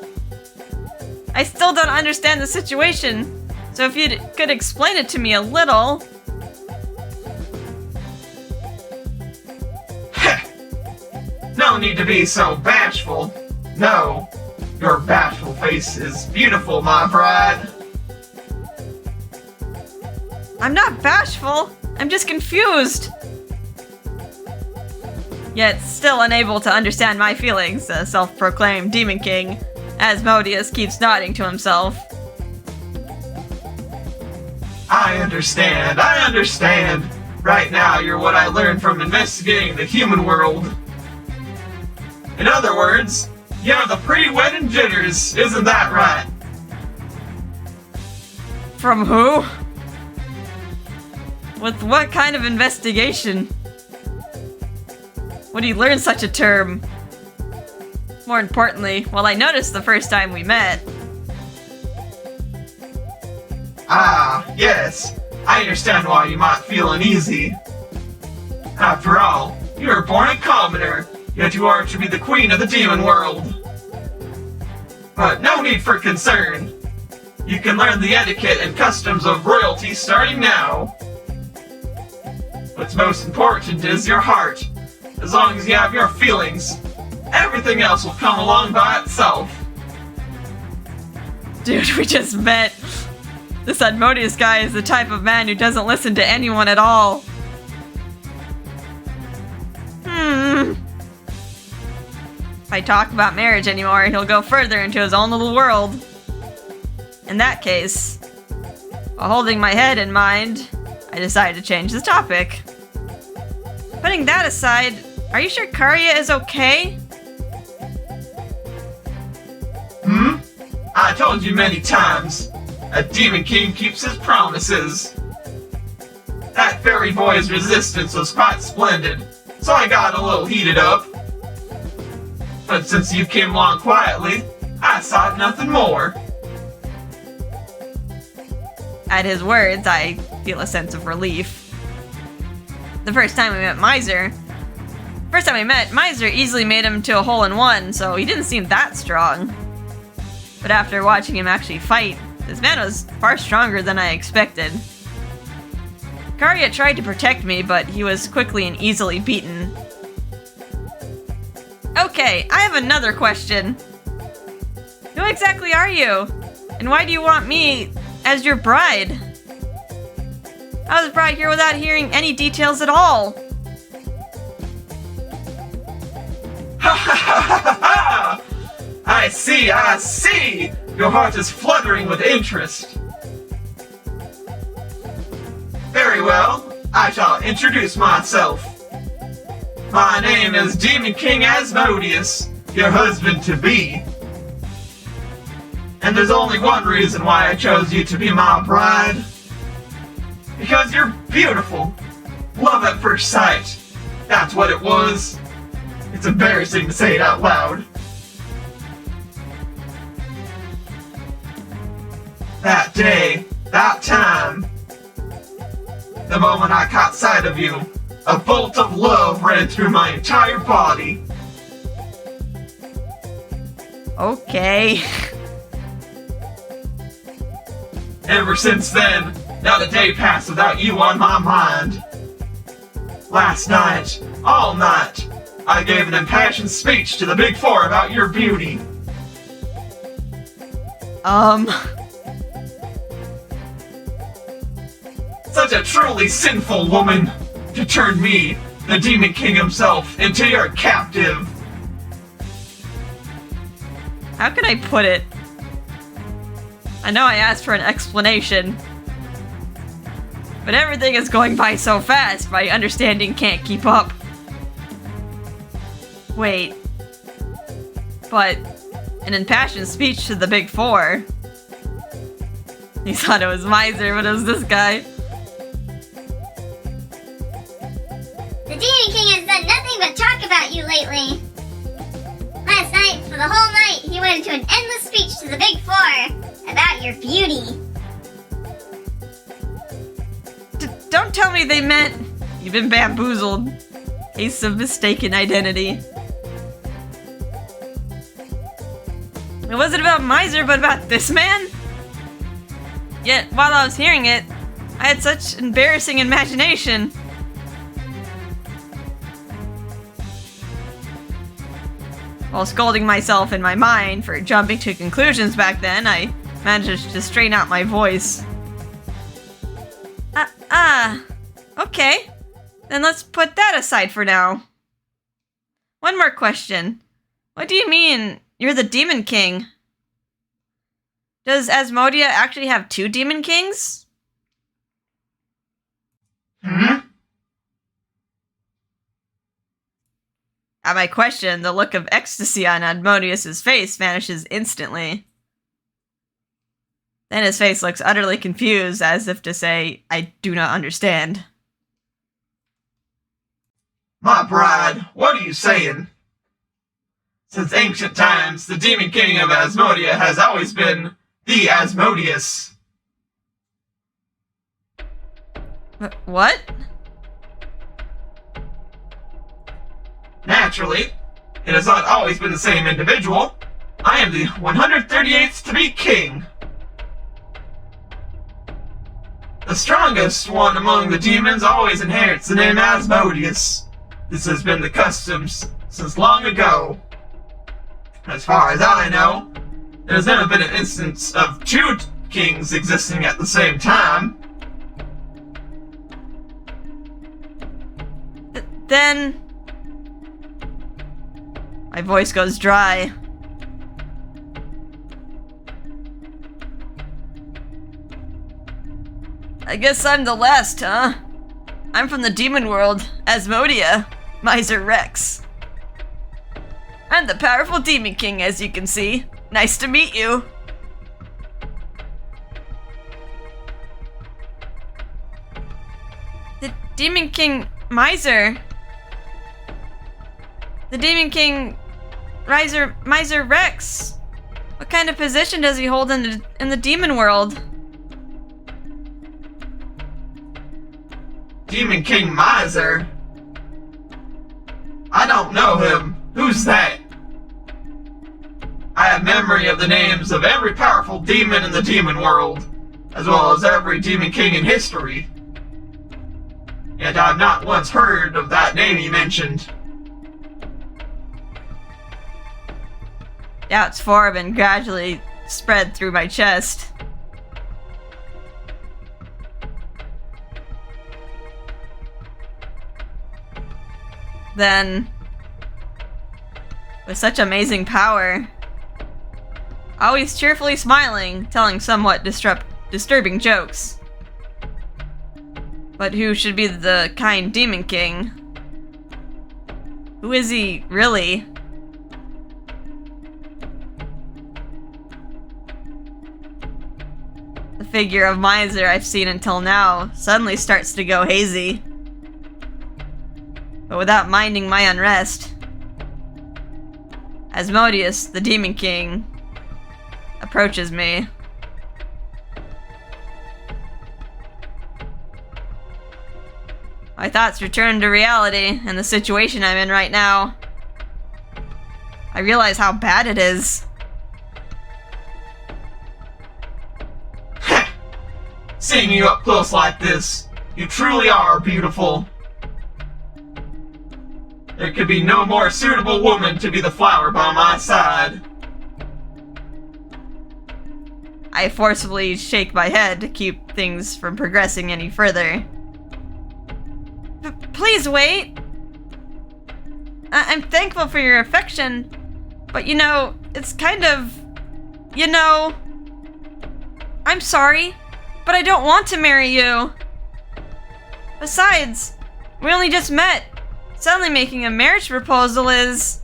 Speaker 1: I still don't understand the situation, so if you could explain it to me a little.
Speaker 4: No need to be so bashful. No, your bashful face is beautiful, my bride.
Speaker 1: I'm not bashful. I'm just confused. Yet still unable to understand my feelings, the self-proclaimed Demon King, Asmodeus keeps nodding to himself.
Speaker 4: I understand. Right now, you're what I learned from investigating the human world. In other words, you have the pre-wedding jitters, isn't that right?
Speaker 1: From who? With what kind of investigation? Would you learn such a term? More importantly, well, I noticed the first time we met.
Speaker 4: Ah, yes. I understand why you might feel uneasy. After all, you were born a commoner, yet you are to be the queen of the demon world. But no need for concern. You can learn the etiquette and customs of royalty starting now. What's most important is your heart. As long as you have your feelings, everything else will come along by itself.
Speaker 1: Dude, we just met. This Asmodeus guy is the type of man who doesn't listen to anyone at all. If I talk about marriage anymore, he'll go further into his own little world. In that case, while holding my head in mind, I decided to change the topic. Putting that aside, are you sure Karya is okay?
Speaker 4: I told you many times. A demon king keeps his promises. That fairy boy's resistance was quite splendid, so I got a little heated up. But since you came along quietly, I sought nothing more.
Speaker 1: At his words, I feel a sense of relief. The first time we met, Misyr easily made him to a hole-in-one, so he didn't seem that strong. But after watching him actually fight, this man was far stronger than I expected. Karya tried to protect me, but he was quickly and easily beaten. Okay, I have another question. Who exactly are you? And why do you want me as your bride? I was brought here without hearing any details at all.
Speaker 4: Ha ha ha ha ha! I see! Your heart is fluttering with interest. Very well, I shall introduce myself. My name is Demon King Asmodeus, your husband-to-be. And there's only one reason why I chose you to be my bride. Because you're beautiful. Love at first sight. That's what it was. It's embarrassing to say it out loud. That day, that time, the moment I caught sight of you, a bolt of love ran through my entire body.
Speaker 1: Okay.
Speaker 4: Ever since then, not a day passed without you on my mind. Last night, all night, I gave an impassioned speech to the Big Four about your beauty. Such a truly sinful woman to turn me, the Demon King himself, into your captive.
Speaker 1: How can I put it? I know I asked for an explanation, but everything is going by so fast, my understanding can't keep up. Wait. But an impassioned speech to the Big Four. You thought it was Misyr, but it was this guy.
Speaker 3: The Demon King has done nothing but talk about you lately. Last night, for the whole night, he went into an endless speech to the Big Four about your beauty.
Speaker 1: Don't tell me they meant you've been bamboozled. Case of mistaken identity. It wasn't about Misyr, but about this man? Yet, while I was hearing it, I had such embarrassing imagination. While scolding myself in my mind for jumping to conclusions back then, I managed to straighten out my voice. Okay. Then let's put that aside for now. One more question. What do you mean, you're the Demon King? Does Asmodia actually have 2 Demon Kings?
Speaker 4: Hmm?
Speaker 1: At my question, the look of ecstasy on Admonius's face vanishes instantly. Then his face looks utterly confused, as if to say, I do not understand.
Speaker 4: My bride, what are you saying? Since ancient times, the Demon King of Asmodia has always been the Asmodeus.
Speaker 1: What?
Speaker 4: Naturally, it has not always been the same individual. I am the 138th to be king. The strongest one among the demons always inherits the name Asmodeus. This has been the custom since long ago. As far as I know, there has never been an instance of 2 kings existing at the same time.
Speaker 1: Then... My voice goes dry. I guess I'm the last, huh? I'm from the demon world, Asmodia, Misyr Rex. I'm the powerful Demon King, as you can see. Nice to meet you. The Demon King Misyr. The Demon King Misyr Rex. What kind of position does he hold in the demon world?
Speaker 4: Demon King Misyr? I don't know him. Who's that? I have memory of the names of every powerful demon in the demon world, as well as every Demon King in history. Yet I've not once heard of that name he mentioned.
Speaker 1: Doubts form and gradually spread through my chest. Then, with such amazing power, always cheerfully smiling, telling somewhat disturbing jokes. But who should be the kind Demon King? Who is he, really? The figure of Misyr I've seen until now suddenly starts to go hazy. But without minding my unrest, Asmodeus, the Demon King, approaches me. My thoughts return to reality and the situation I'm in right now. I realize how bad it is.
Speaker 4: Seeing you up close like this, you truly are beautiful. There could be no more suitable woman to be the flower by my side.
Speaker 1: I forcefully shake my head to keep things from progressing any further. Please wait! I'm thankful for your affection, but it's kind of... I'm sorry, but I don't want to marry you. Besides, we only just met. Suddenly making a marriage proposal is...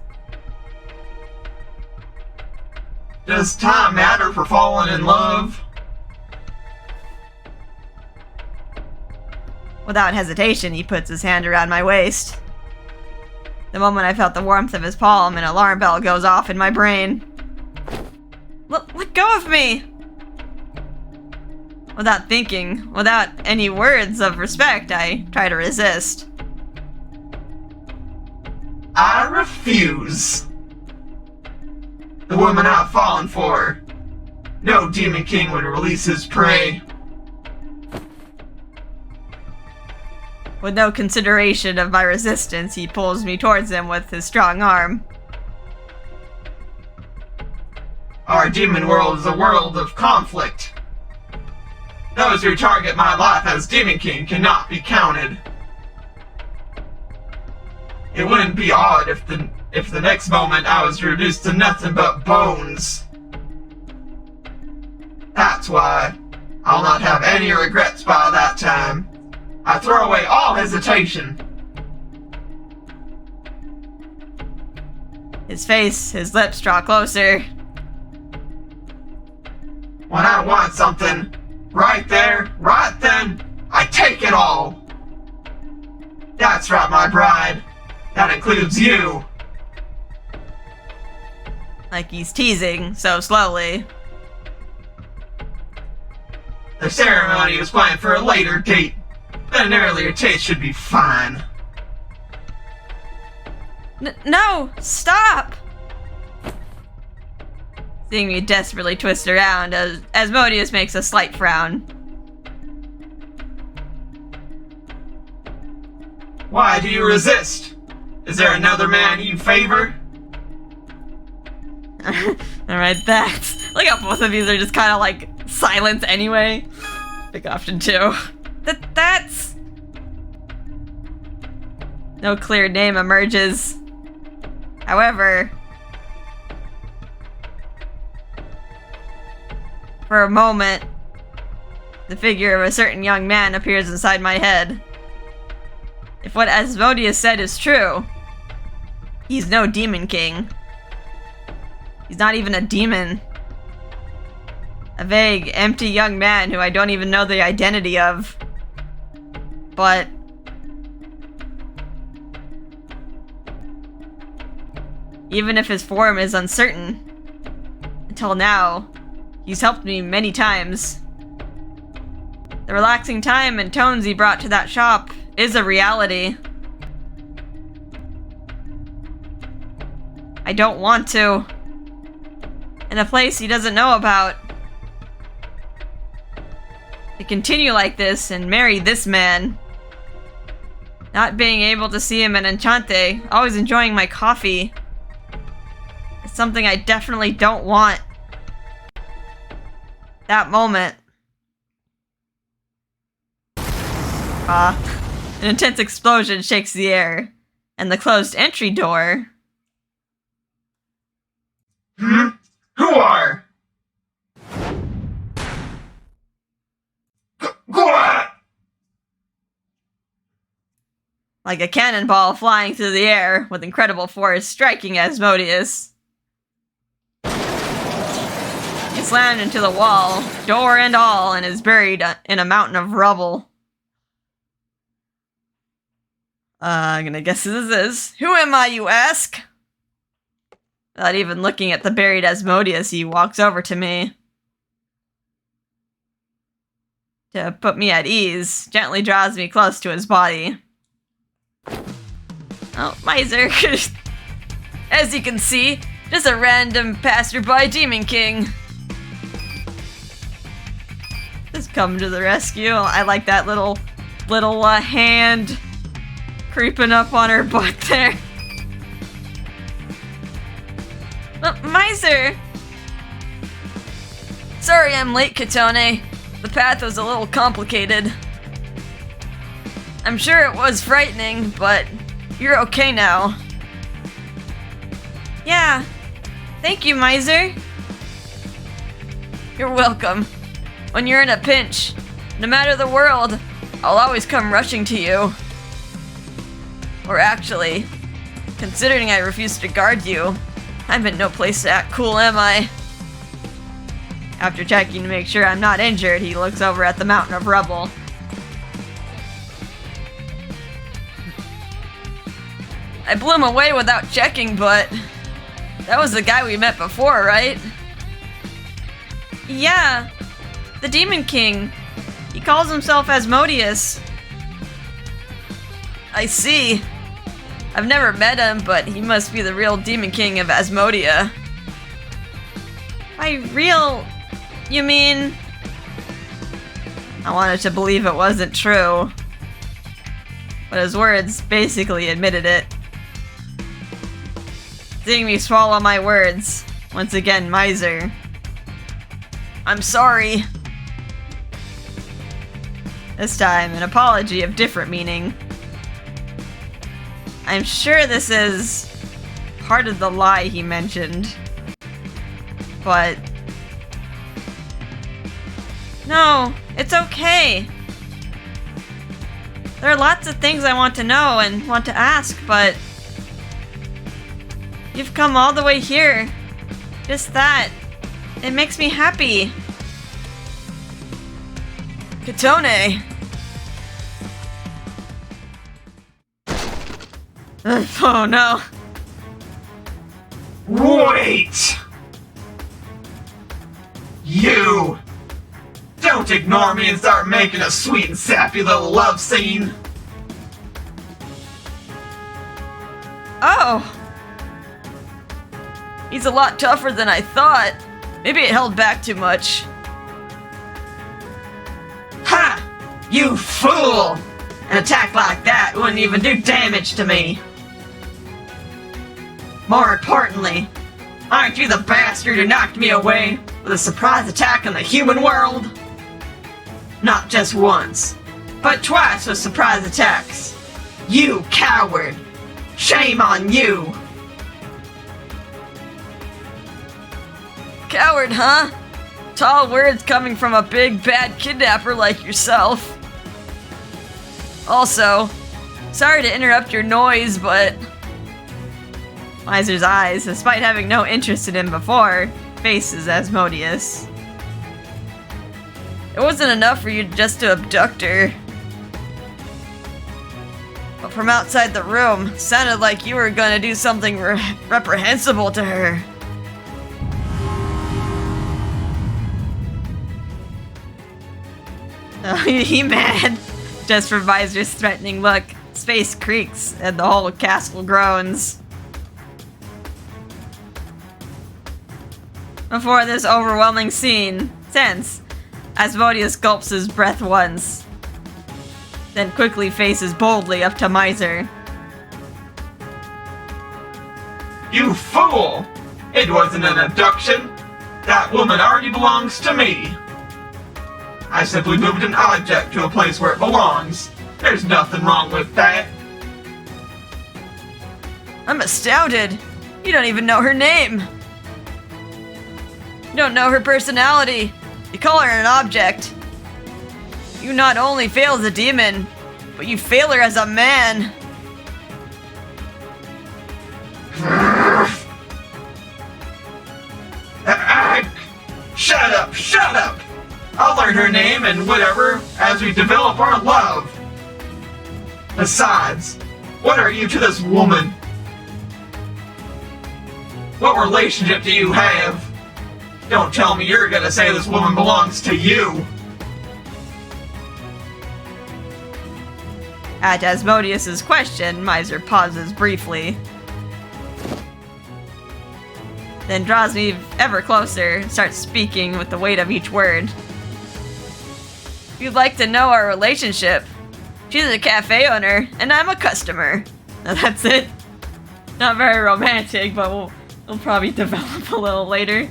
Speaker 4: Does time matter for falling in love?
Speaker 1: Without hesitation, he puts his hand around my waist. The moment I felt the warmth of his palm, an alarm bell goes off in my brain. Let go of me! Without thinking, without any words of respect, I try to resist.
Speaker 4: I refuse. The woman I've fallen for. No Demon King would release his prey.
Speaker 1: With no consideration of my resistance, he pulls me towards him with his strong arm.
Speaker 4: Our demon world is a world of conflict. Those who target my life as Demon King cannot be counted. It wouldn't be odd if the if the next moment I was reduced to nothing but bones. That's why I'll not have any regrets by that time. I throw away all hesitation.
Speaker 1: His face, his lips draw closer.
Speaker 4: When I want something, right there, right then, I take it all. That's right, my bride. That includes you.
Speaker 1: Like he's teasing, so slowly.
Speaker 4: The ceremony was planned for a later date, but an earlier taste should be fine.
Speaker 1: No! Stop! Seeing me desperately twist around, Asmodeus makes a slight frown.
Speaker 4: Why do you resist? Is there another man you favor?
Speaker 1: Alright, that's... Look how both of these are just kind of like silence anyway. Like often too. That's... No clear name emerges. However... For a moment, the figure of a certain young man appears inside my head. If what Asmodeus said is true, he's no demon king. He's not even a demon. A vague, empty young man who I don't even know the identity of. But... even if his form is uncertain, until now, he's helped me many times. The relaxing time and tones he brought to that shop is a reality. I don't want to. In a place he doesn't know about. To continue like this and marry this man. Not being able to see him at Enchante, always enjoying my coffee. It's something I definitely don't want. That moment. An intense explosion shakes the air, and the closed entry door...
Speaker 4: Who are? What?
Speaker 1: Like a cannonball flying through the air with incredible force striking Asmodeus. He slammed into the wall, door and all, and is buried in a mountain of rubble. I'm gonna guess who this is. Who am I, you ask? Without even looking at the buried Asmodeus, he walks over to me. To put me at ease, gently draws me close to his body. Oh, Misyr. As you can see, just a random passerby demon king. Just come to the rescue. I like that little hand creeping up on her butt there. Misyr! Sorry I'm late, Kotone. The path was a little complicated. I'm sure it was frightening, but you're okay now. Yeah. Thank you, Misyr. You're welcome. When you're in a pinch, no matter the world, I'll always come rushing to you. Or actually, considering I refuse to guard you, I'm in no place to act cool, am I? After checking to make sure I'm not injured, he looks over at the mountain of rubble. I blew him away without checking, but... that was the guy we met before, right? Yeah, the Demon King. He calls himself Asmodeus. I see. I've never met him, but he must be the real Demon King of Asmodia. By real, you mean... I wanted to believe it wasn't true. But his words basically admitted it. Seeing me swallow my words, once again, Misyr. I'm sorry. This time, an apology of different meaning. I'm sure this is part of the lie he mentioned. But... no, it's okay. There are lots of things I want to know and want to ask, but... you've come all the way here. Just that. It makes me happy. Kotone. Oh no.
Speaker 4: Wait! You! Don't ignore me and start making a sweet and sappy little love scene!
Speaker 1: Oh! He's a lot tougher than I thought. Maybe it held back too much.
Speaker 2: Ha! You fool! An attack like that wouldn't even do damage to me. More importantly, aren't you the bastard who knocked me away with a surprise attack on the human world? Not just once, but twice with surprise attacks. You coward! Shame on you!
Speaker 1: Coward, huh? Tall words coming from a big bad kidnapper like yourself. Also, sorry to interrupt your noise, but... Misyr's eyes, despite having no interest in him before, faces Asmodeus. It wasn't enough for you just to abduct her. But from outside the room, it sounded like you were gonna do something reprehensible to her. Oh, he mad? Just from Misyr's threatening look, his face creaks and the whole castle groans. Before this overwhelming scene, tense, Asmodeus gulps his breath once, then quickly faces boldly up to Misyr.
Speaker 4: You fool! It wasn't an abduction! That woman already belongs to me! I simply moved an object to a place where it belongs. There's nothing wrong with that.
Speaker 1: I'm astounded! You don't even know her name! You don't know her personality! You call her an object! You not only fail as a demon, but you fail her as a man!
Speaker 4: Shut up! Shut up! I'll learn her name and whatever as we develop our love. Besides, what are you to this woman? What relationship do you have? Don't tell me you're gonna say this woman belongs to you.
Speaker 1: At Asmodeus' question, Misyr pauses briefly. Then draws me ever closer and starts speaking with the weight of each word. If you'd like to know our relationship, she's a cafe owner and I'm a customer. Now that's it. Not very romantic, but we'll probably develop a little later.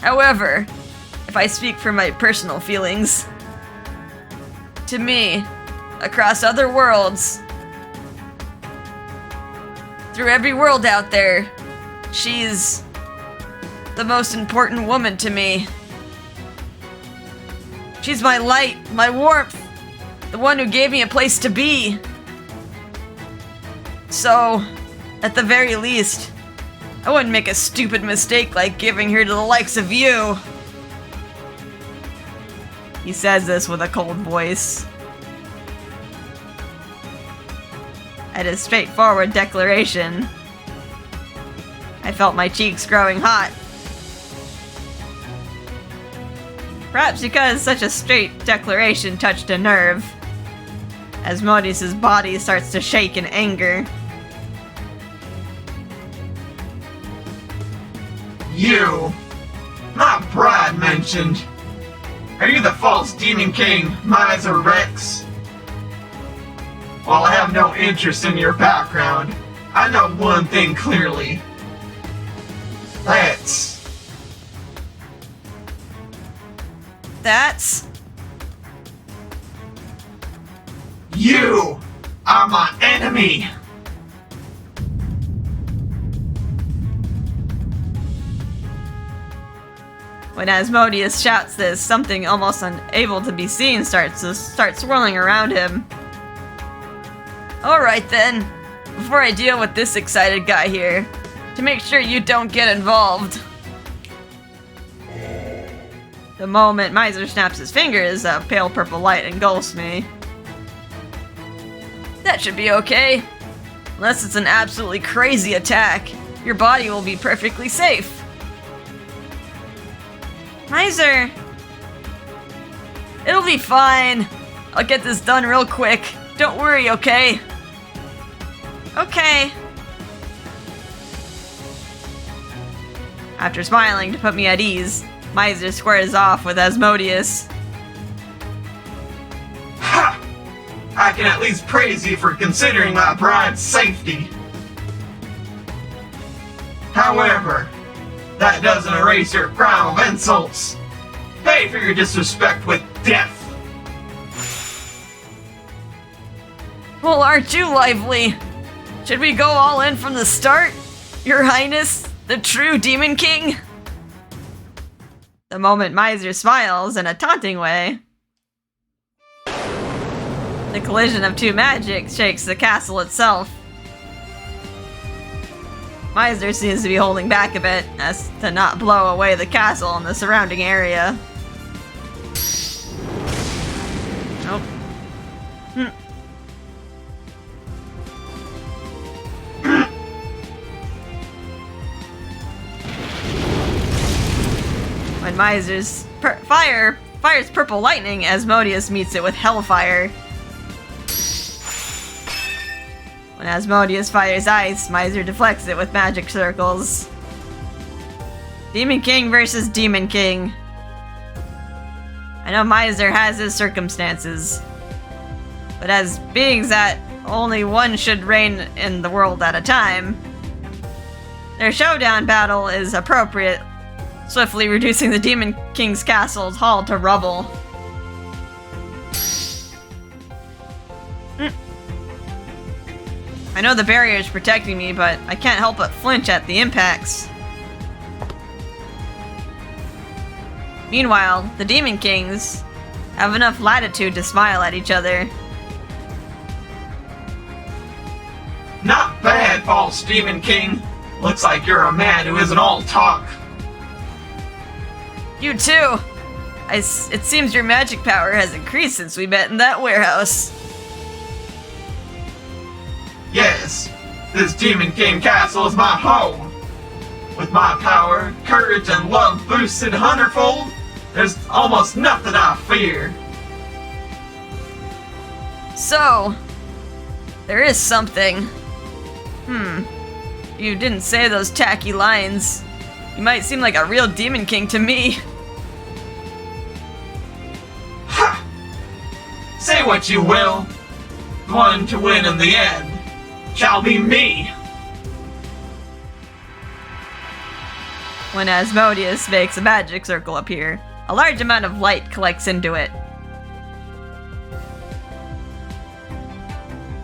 Speaker 1: However, if I speak from my personal feelings, to me, across other worlds, through every world out there, she's the most important woman to me. She's my light, my warmth, the one who gave me a place to be. So, at the very least, I wouldn't make a stupid mistake like giving her to the likes of you. He says this with a cold voice. At his straightforward declaration, I felt my cheeks growing hot. Perhaps because such a straight declaration touched a nerve. Asmodeus' body starts to shake in anger.
Speaker 4: You! My bride mentioned! Are you the false demon king, Misyr Rex? While I have no interest in your background, I know one thing clearly.
Speaker 1: That's...
Speaker 4: You are my enemy!
Speaker 1: When Asmodeus shouts this, something almost unable to be seen starts swirling around him. Alright then, before I deal with this excited guy here, to make sure you don't get involved. The moment Misyr snaps his fingers, a pale purple light engulfs me. That should be okay. Unless it's an absolutely crazy attack, your body will be perfectly safe. Misyr! It'll be fine. I'll get this done real quick. Don't worry, okay? Okay. After smiling to put me at ease, Misyr squares off with Asmodeus.
Speaker 4: Ha! I can at least praise you for considering my bride's safety. However, that doesn't erase your crime of insults. Pay for your disrespect with death.
Speaker 1: Well, aren't you lively? Should we go all in from the start? Your Highness, the true Demon King? The moment Misyr smiles in a taunting way, the collision of two magics shakes the castle itself. Misyr seems to be holding back a bit, as to not blow away the castle and the surrounding area. Nope. When Misyr's fires purple lightning, Asmodeus meets it with hellfire. When Asmodeus fires ice, Misyr deflects it with magic circles. Demon King versus Demon King. I know Misyr has his circumstances, but as beings that only one should reign in the world at a time, their showdown battle is appropriate, swiftly reducing the Demon King's castle's hall to rubble. I know the barrier is protecting me, but I can't help but flinch at the impacts. Meanwhile, the Demon Kings have enough latitude to smile at each other.
Speaker 4: Not bad, false Demon King. Looks like you're a man who isn't all talk.
Speaker 1: You too! It seems your magic power has increased since we met in that warehouse.
Speaker 4: Yes, this Demon King castle is my home. With my power, courage, and love boosted hundredfold, there's almost nothing I fear.
Speaker 1: So, there is something. You didn't say those tacky lines. You might seem like a real Demon King to me.
Speaker 4: Ha! Say what you will. The one to win in the end shall be me.
Speaker 1: When Asmodeus makes a magic circle appear, a large amount of light collects into it.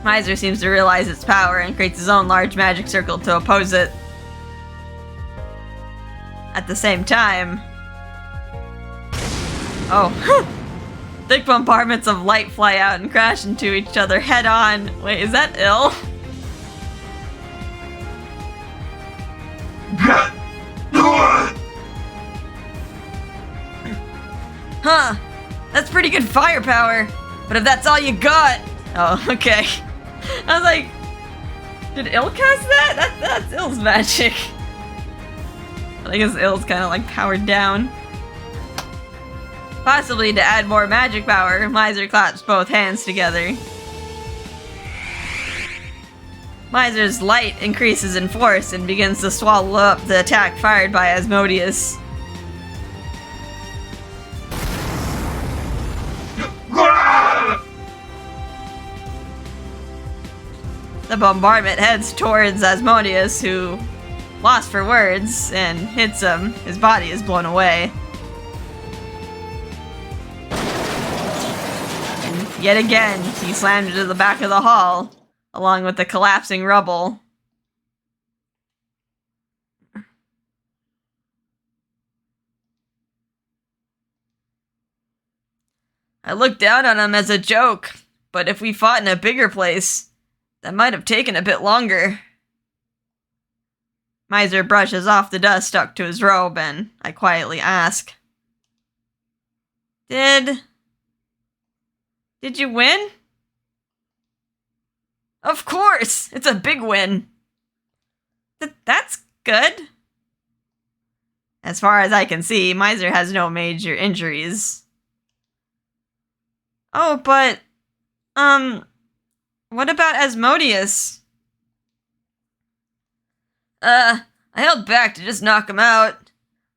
Speaker 1: Misyr seems to realize its power and creates his own large magic circle to oppose it. At the same time... Oh. Thick bombardments of light fly out and crash into each other head-on. Wait, is that ill? Huh. That's pretty good firepower. But if that's all you got... Oh, okay. I was like... Did Ill cast that? That's Ill's magic. I guess Ill's kind of like powered down. Possibly to add more magic power, Misyr claps both hands together. Misyr's light increases in force and begins to swallow up the attack fired by Asmodeus. The bombardment heads towards Asmodeus, who, lost for words, and hits him. His body is blown away. And yet again, he slammed into the back of the hall, along with the collapsing rubble. I looked down on him as a joke, but if we fought in a bigger place, that might have taken a bit longer. Misyr brushes off the dust stuck to his robe, and I quietly ask, Did you win? Of course! It's a big win! That's good. As far as I can see, Misyr has no major injuries. Oh, but, what about Asmodeus? I held back to just knock him out.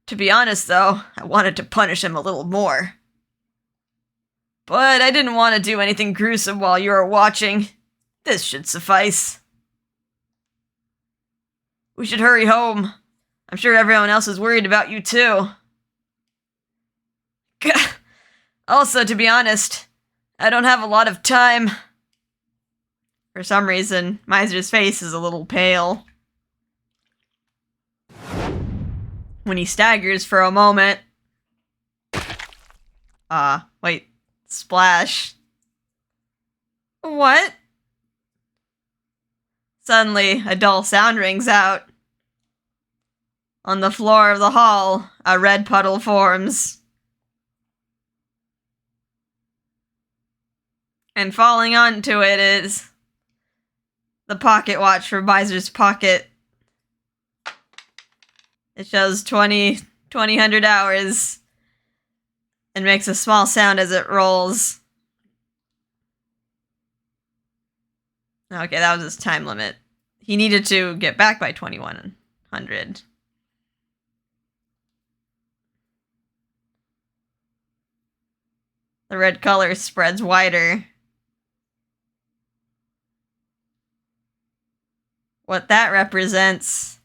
Speaker 1: To be honest, though, I wanted to punish him a little more. But I didn't want to do anything gruesome while you were watching. This should suffice. We should hurry home. I'm sure everyone else is worried about you, too. Also, to be honest, I don't have a lot of time. For some reason, Misyr's face is a little pale. When he staggers for a moment. Wait. Splash. What? Suddenly, a dull sound rings out. On the floor of the hall, a red puddle forms. And falling onto it is the pocket watch from Misyr's pocket. It shows 2,000 hours and makes a small sound as it rolls. Okay, that was his time limit. He needed to get back by 2,100. The red color spreads wider. What that represents,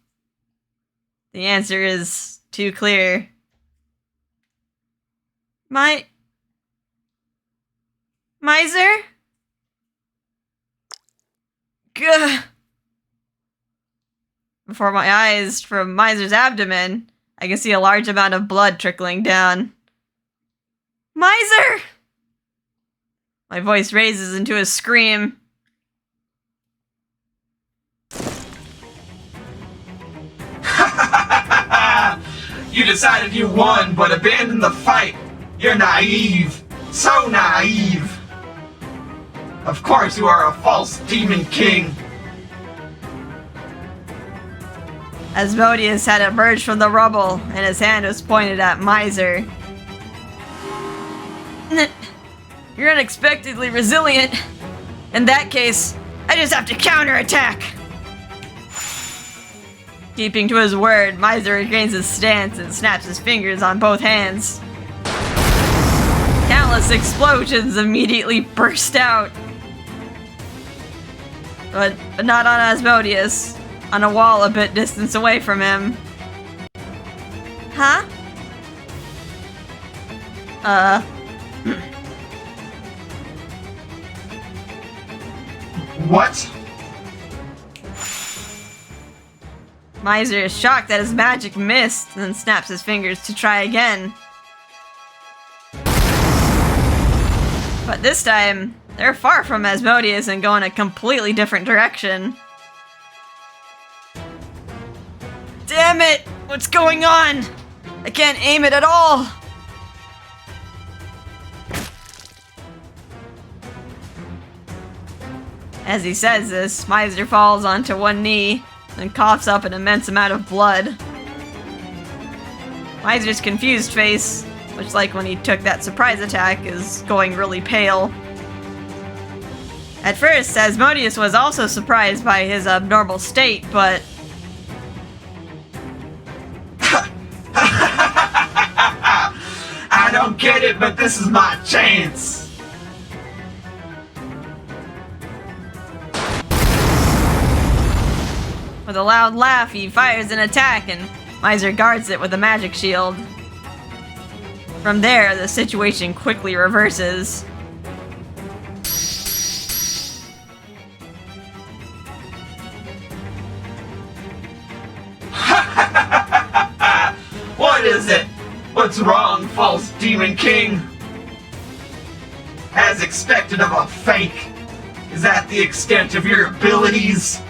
Speaker 1: the answer is too clear. Misyr? Gah! Before my eyes, from Misyr's abdomen, I can see a large amount of blood trickling down. Misyr! My voice raises into a scream.
Speaker 4: You decided you won, but abandoned the fight. You're naive. So naive. Of course you are a false demon king.
Speaker 1: Asmodeus had emerged from the rubble, and his hand was pointed at Misyr. You're unexpectedly resilient. In that case, I just have to counterattack. Keeping to his word, Misyr regains his stance and snaps his fingers on both hands. Countless explosions immediately burst out. But not on Asmodeus. On a wall a bit distance away from him. Huh?
Speaker 4: What?
Speaker 1: Misyr is shocked that his magic missed, and then snaps his fingers to try again. But this time, they're far from Asmodeus and go in a completely different direction. Damn it! What's going on? I can't aim it at all! As he says this, Misyr falls onto one knee and coughs up an immense amount of blood. Misyr's confused face, which like when he took that surprise attack, is going really pale. At first, Asmodeus was also surprised by his abnormal state, but
Speaker 4: I don't get it, but this is my chance.
Speaker 1: with a loud laugh, he fires an attack, and Misyr guards it with a magic shield. From there, the situation quickly reverses.
Speaker 4: What is it? What's wrong, false demon king? as expected of a fake? Is that the extent of your abilities?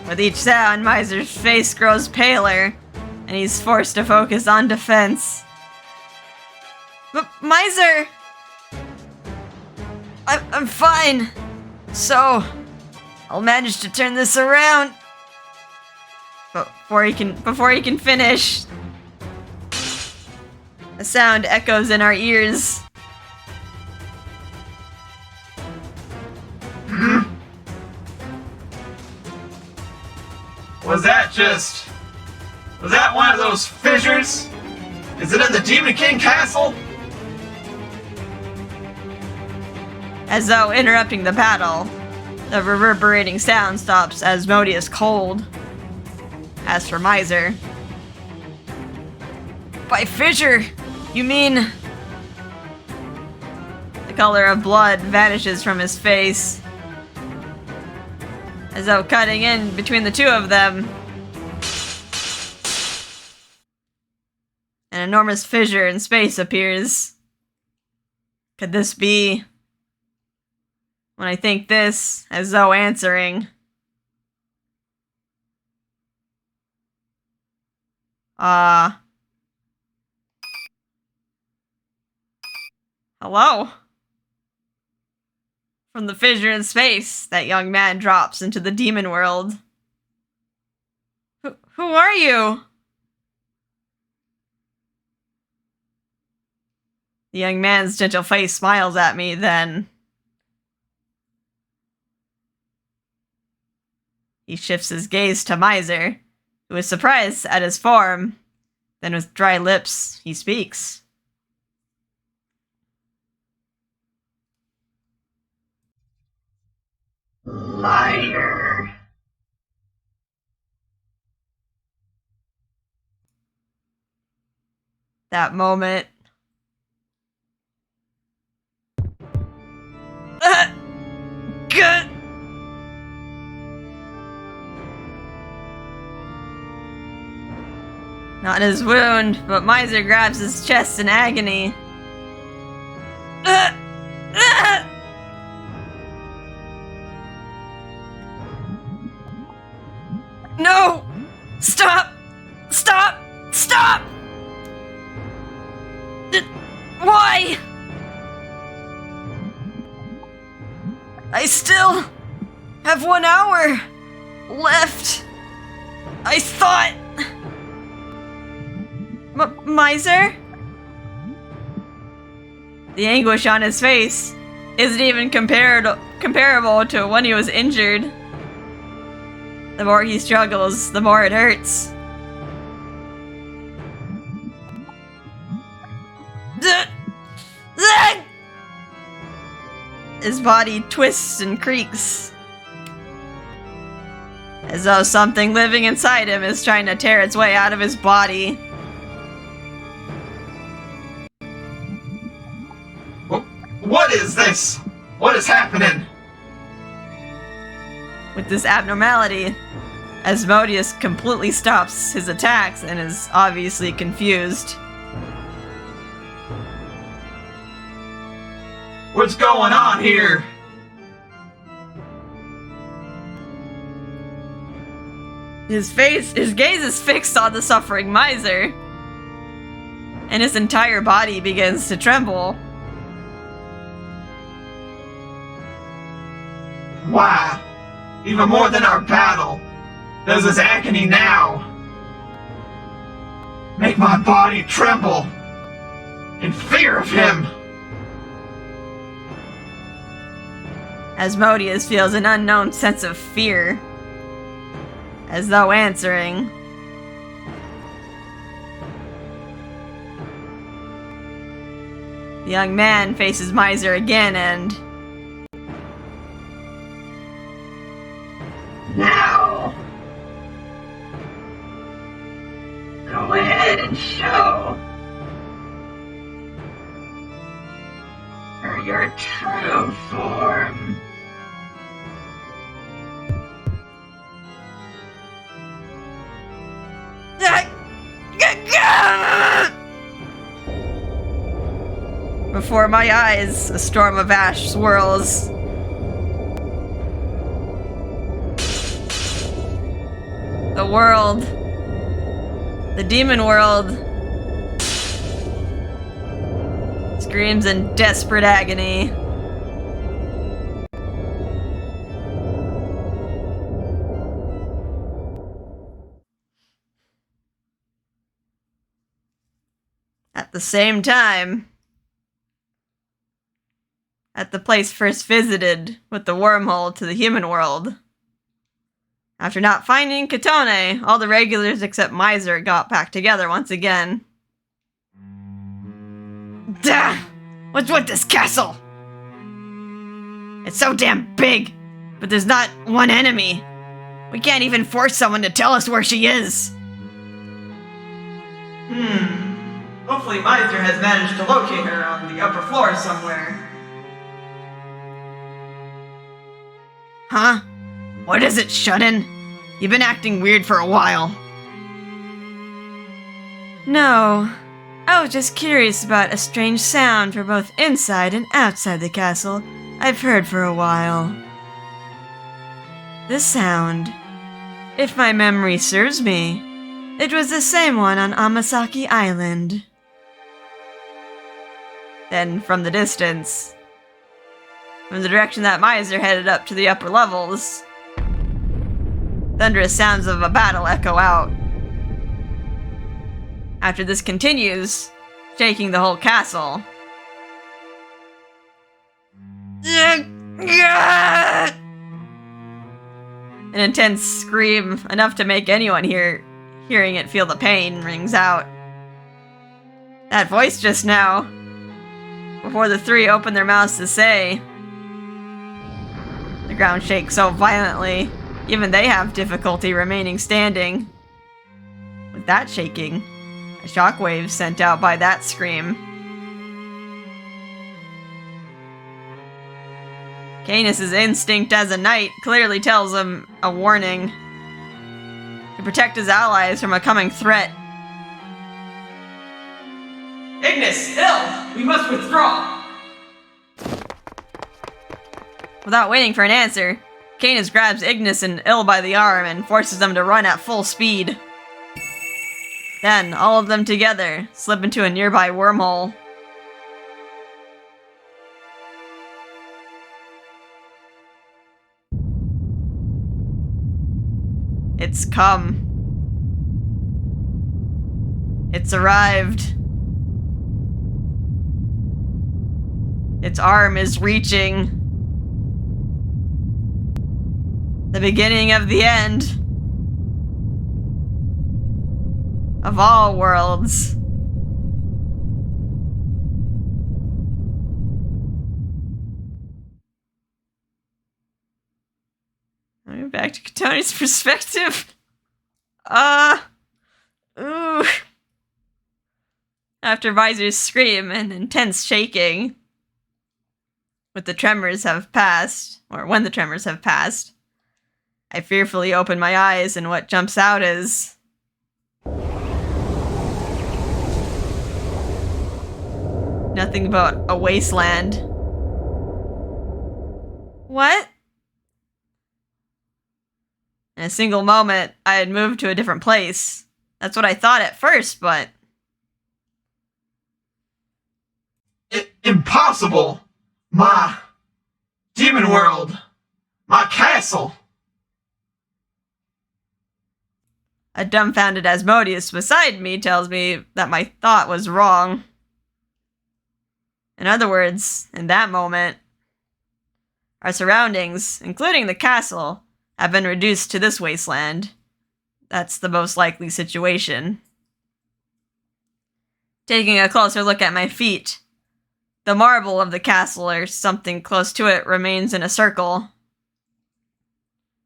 Speaker 1: With each sound, Misyr's face grows paler, and he's forced to focus on defense. But Misyr! I'm fine. So, I'll manage to turn this around. But before he can finish, a sound echoes in our ears.
Speaker 4: Was that one of those fissures? Is it in the Demon King castle?
Speaker 1: As though interrupting the battle, the reverberating sound stops Asmodeus cold. As for Misyr, by fissure, you mean... The color of blood vanishes from his face, as though cutting in between the two of them. An enormous fissure in space appears. Could this be... When I think this, as though answering. Hello? From the fissure in space, that young man drops into the demon world. Who are you? The young man's gentle face smiles at me, then... He shifts his gaze to Misyr, who is surprised at his form. Then with dry lips, he speaks.
Speaker 5: Liar.
Speaker 1: That moment. Good. Not his wound, but Misyr grabs his chest in agony. No! Stop! Stop! Stop! Why? I still have 1 hour left. I thought... Misyr? The anguish on his face isn't even comparable to when he was injured. The more he struggles, the more it hurts. His body twists and creaks, as though something living inside him is trying to tear its way out of his body.
Speaker 4: What is this? What is happening?
Speaker 1: With this abnormality, Asmodeus completely stops his attacks and is obviously confused.
Speaker 4: What's going on here?
Speaker 1: His gaze is fixed on the suffering Misyr, and his entire body begins to tremble.
Speaker 4: Why? Even more than our battle, does this agony now make my body tremble in fear of him?
Speaker 1: Asmodeus feels an unknown sense of fear, as though answering. The young man faces Misyr again and...
Speaker 5: Now, go ahead and show her your true form.
Speaker 1: before my eyes, a storm of ash swirls. The world. The demon world. Screams in desperate agony. At the same time, at the place first visited with the wormhole to the human world, after not finding Kotone, all the regulars except Misyr got back together once again. Duh! What's with this castle? It's so damn big, but there's not one enemy. We can't even force someone to tell us where she is.
Speaker 2: Hopefully Misyr has managed to locate her on the upper floor somewhere.
Speaker 1: Huh? What is it, Shut-in? You've been acting weird for a while. No. I was just curious about a strange sound for both inside and outside the castle I've heard for a while. This sound, if my memory serves me, it was the same one on Amasaki Island. Then, from the distance, from the direction that Misyr headed up to the upper levels, thunderous sounds of a battle echo out. After this continues, shaking the whole castle. An intense scream, enough to make anyone hearing it feel the pain, rings out. That voice just now, before the three open their mouths to say. The ground shakes so violently, even they have difficulty remaining standing. With that shaking, a shockwave sent out by that scream. Canis' instinct as a knight clearly tells him a warning to protect his allies from a coming threat.
Speaker 2: Ignis, Ill, we must withdraw.
Speaker 1: Without waiting for an answer, Canis grabs Ignis and Ill by the arm and forces them to run at full speed. Then, all of them together slip into a nearby wormhole. It's come. It's arrived. Its arm is reaching. The beginning of the end. Of all worlds. Moving back to Kotone's perspective. Ooh. After Misyr's scream and intense shaking, when the tremors have passed, I fearfully open my eyes, and what jumps out is nothing but a wasteland. What? In a single moment, I had moved to a different place. That's what I thought at first, but...
Speaker 4: Impossible! My demon world! My castle!
Speaker 1: A dumbfounded Asmodeus beside me tells me that my thought was wrong. In other words, in that moment, our surroundings, including the castle, have been reduced to this wasteland. That's the most likely situation. Taking a closer look at my feet, the marble of the castle, or something close to it, remains in a circle.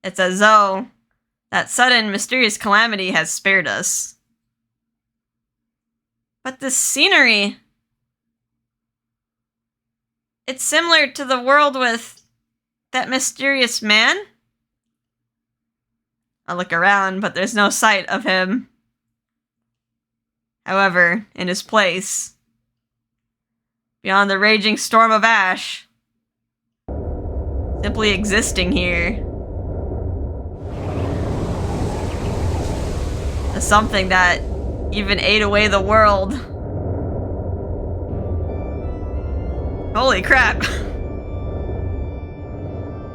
Speaker 1: It's as though that sudden, mysterious calamity has spared us. But the scenery... it's similar to the world with that mysterious man? I look around, but there's no sight of him. However, in his place, beyond the raging storm of ash. Simply existing here. A something that even ate away the world. Holy crap.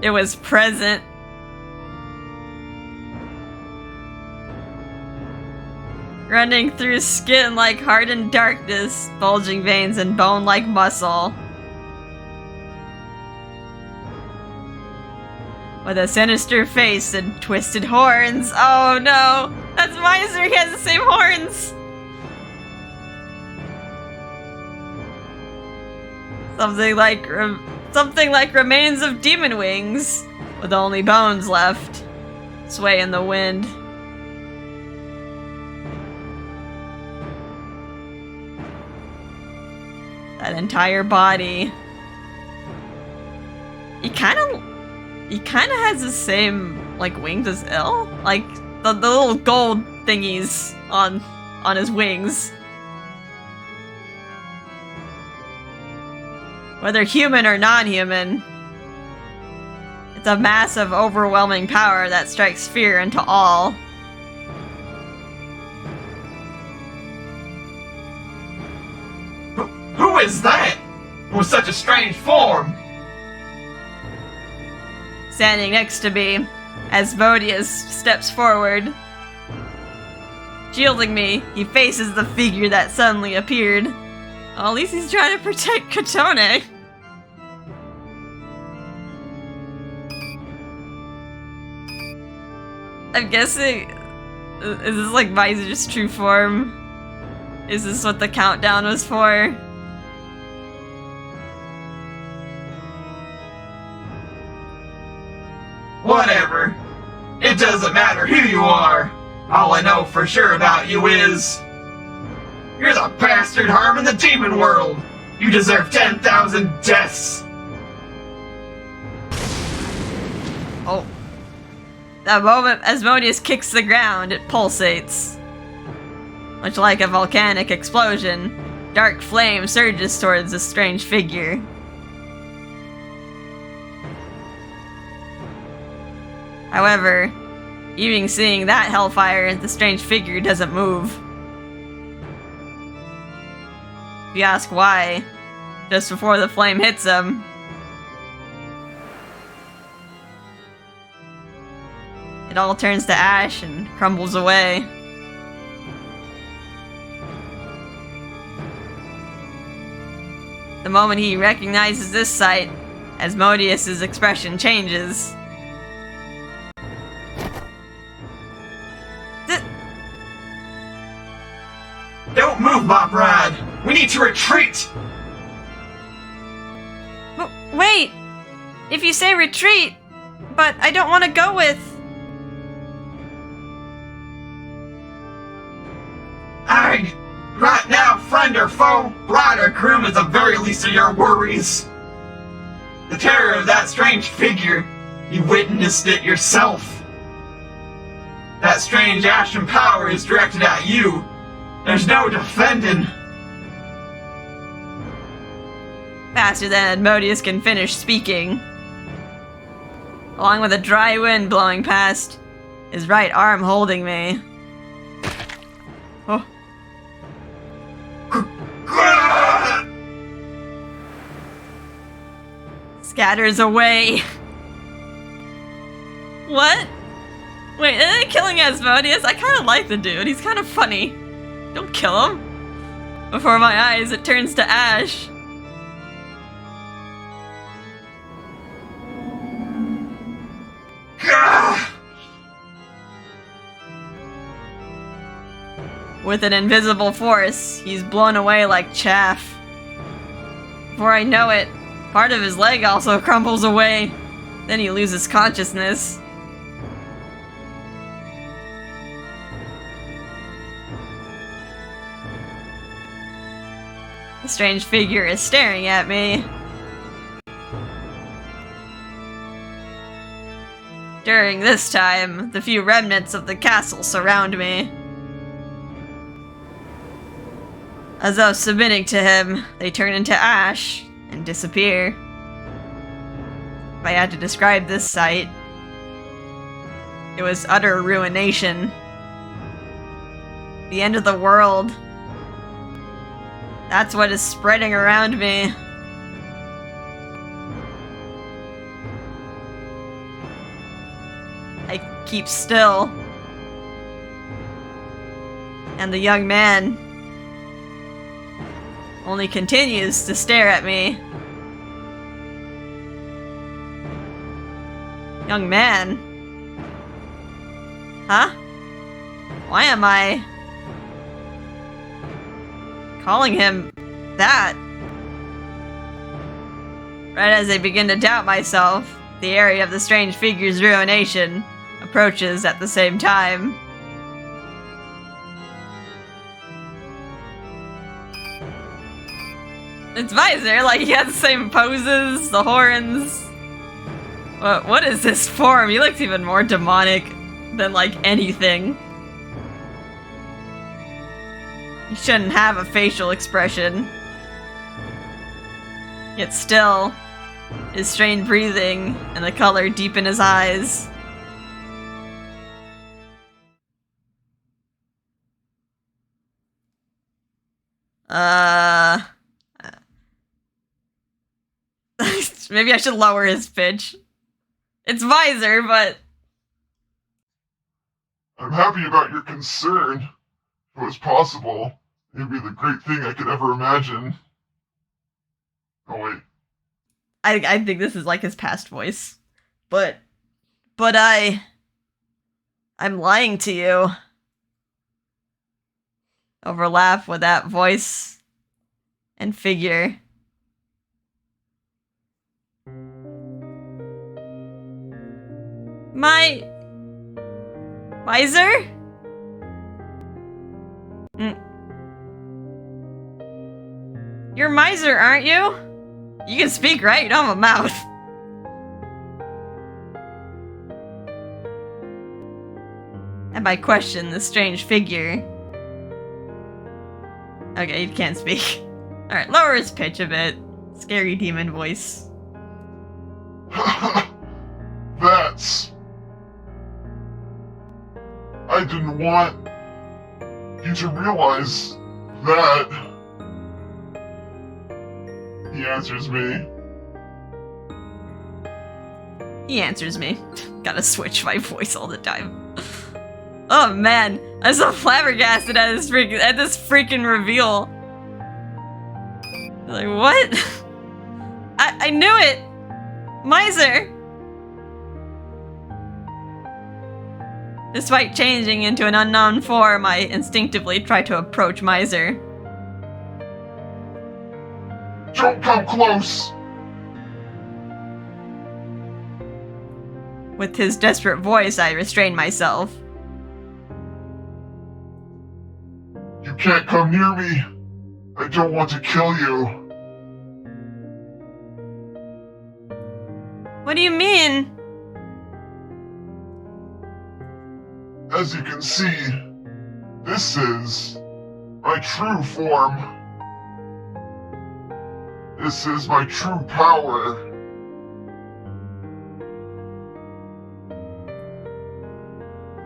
Speaker 1: It was present. Running through skin like hardened darkness, bulging veins and bone like muscle. With a sinister face and twisted horns. Oh no! That's Misyr! He has the same horns! Something like remains of demon wings, with only bones left, sway in the wind. That entire body. He kind of has the same like wings as Il, like the little gold thingies on his wings. Whether human or non-human, it's a massive, overwhelming power that strikes fear into all.
Speaker 4: Who is that? With such a strange form?
Speaker 1: Standing next to me, Asmodeus steps forward. Shielding me, he faces the figure that suddenly appeared. Well, at least he's trying to protect Kotone. I'm guessing... Is this like Mysyr's true form? Is this what the countdown was for?
Speaker 4: Whatever. It doesn't matter who you are. All I know for sure about you is... You're the bastard harming the demon world! You deserve 10,000 deaths!
Speaker 1: Oh. That moment Asmodeus kicks the ground, it pulsates. Much like a volcanic explosion, dark flame surges towards the strange figure. However, even seeing that hellfire, the strange figure doesn't move. If you ask why, just before the flame hits him, it all turns to ash and crumbles away. The moment he recognizes this sight, Asmodeus' expression changes.
Speaker 4: Don't move, my bride! We need to retreat!
Speaker 1: Wait! If you say retreat, but I don't want to go with...
Speaker 4: Right now, friend or foe, bride or groom is the very least of your worries. The terror of that strange figure, you witnessed it yourself. That strange ashen power is directed at you. There's no defending.
Speaker 1: Faster than Asmodeus can finish speaking. Along with a dry wind blowing past, his right arm holding me. Oh. Scatters away. What? Wait, are they killing Asmodeus? I kind of like the dude. He's kind of funny. Don't kill him. Before my eyes, it turns to ash. With an invisible force, he's blown away like chaff. Before I know it, part of his leg also crumbles away. Then he loses consciousness. The strange figure is staring at me. During this time, the few remnants of the castle surround me. As though submitting to him, they turn into ash and disappear. If I had to describe this sight, it was utter ruination. The end of the world. That's what is spreading around me. I keep still. And the young man only continues to stare at me. Young man? Huh? Why am I calling him that? Right as I begin to doubt myself, the area of the strange figure's ruination approaches at the same time. It's Misyr, like he has the same poses, the horns. What is this form? He looks even more demonic than like anything. He shouldn't have a facial expression. Yet still, his strained breathing and the color deep in his eyes. Maybe I should lower his pitch. It's Misyr, but...
Speaker 6: I'm happy about your concern. If it was possible, it'd be the great thing I could ever imagine. Oh wait.
Speaker 1: I think this is like his past voice. But I'm lying to you. Overlap with that voice and figure. Misyr? You're Misyr, aren't you? You can speak, right? You don't have a mouth. And by question, the strange figure. Okay, he can't speak. Alright, lower his pitch a bit. Scary demon voice.
Speaker 6: That's... I didn't want you to realize that... He answers me.
Speaker 1: He answers me. Gotta switch my voice all the time. Oh man, I'm so flabbergasted at this freaking reveal. Like, what? I knew it! Misyr! Despite changing into an unknown form, I instinctively try to approach Misyr.
Speaker 6: Don't come close!
Speaker 1: With his desperate voice, I restrain myself.
Speaker 6: You can't come near me. I don't want to kill you.
Speaker 1: What do you mean?
Speaker 6: As you can see, this is my true form. This is my true power.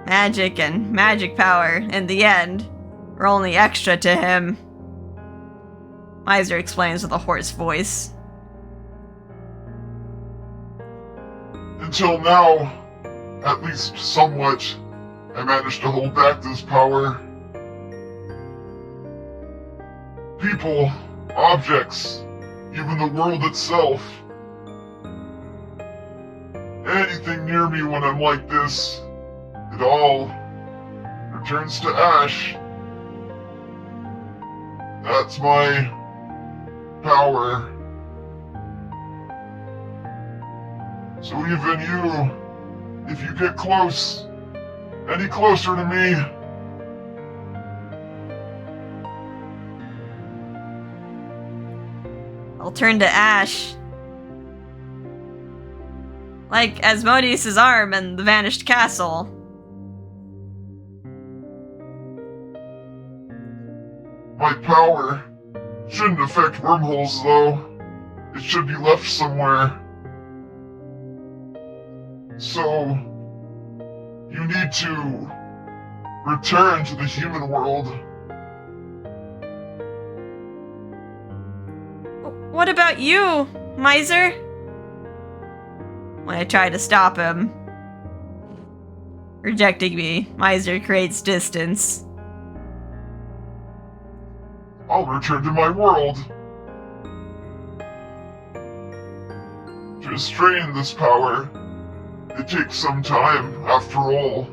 Speaker 1: Magic and magic power, in the end, are only extra to him. Misyr explains with a hoarse voice.
Speaker 6: Until now, at least somewhat, I managed to hold back this power. People, objects, even the world itself. Anything near me when I'm like this, it all returns to ash. That's my power. So even you, if you get close, any closer to me,
Speaker 1: I'll turn to ash. Like Asmodeus' arm in the Vanished Castle.
Speaker 6: My power shouldn't affect wormholes, though. It should be left somewhere. So, you need to return to the human world.
Speaker 1: What about you, Misyr? When I try to stop him, rejecting me, Misyr creates distance.
Speaker 6: I'll return to my world. To restrain this power, it takes some time, after all.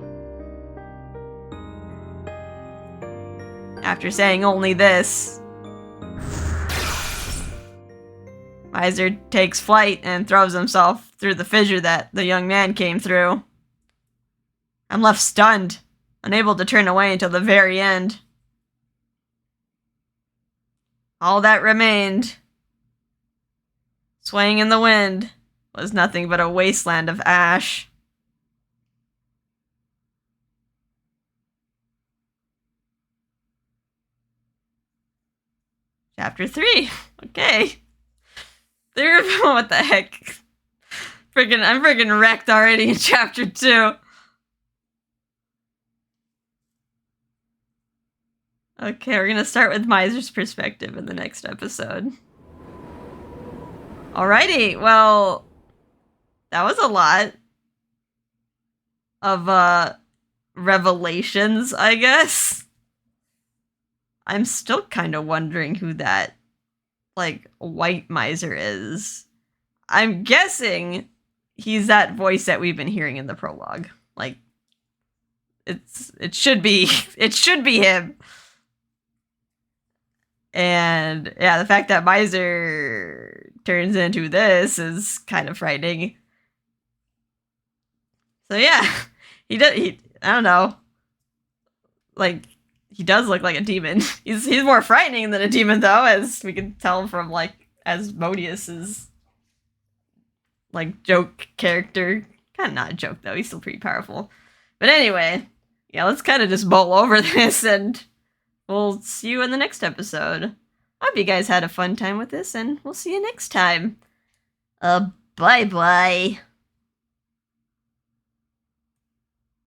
Speaker 1: After saying only this, Misyr takes flight and throws himself through the fissure that the young man came through. I'm left stunned, unable to turn away until the very end. All that remained, swaying in the wind, was nothing but a wasteland of ash. Chapter 3. Okay. What the heck? I'm freaking wrecked already in chapter 2. Okay, we're gonna start with Misyr's perspective in the next episode. Alrighty, well, that was a lot of revelations, I guess. I'm still kind of wondering who that, like, white Misyr is. I'm guessing he's that voice that we've been hearing in the prologue. Like, it should be him. And yeah, the fact that Misyr turns into this is kind of frightening. So yeah, I don't know. Like, he does look like a demon. He's more frightening than a demon, though, as we can tell from, like, Asmodeus's, like, joke character. Kind of not a joke, though. He's still pretty powerful. But anyway, yeah, let's kind of just mull over this, and we'll see you in the next episode. I hope you guys had a fun time with this, and we'll see you next time. Bye-bye.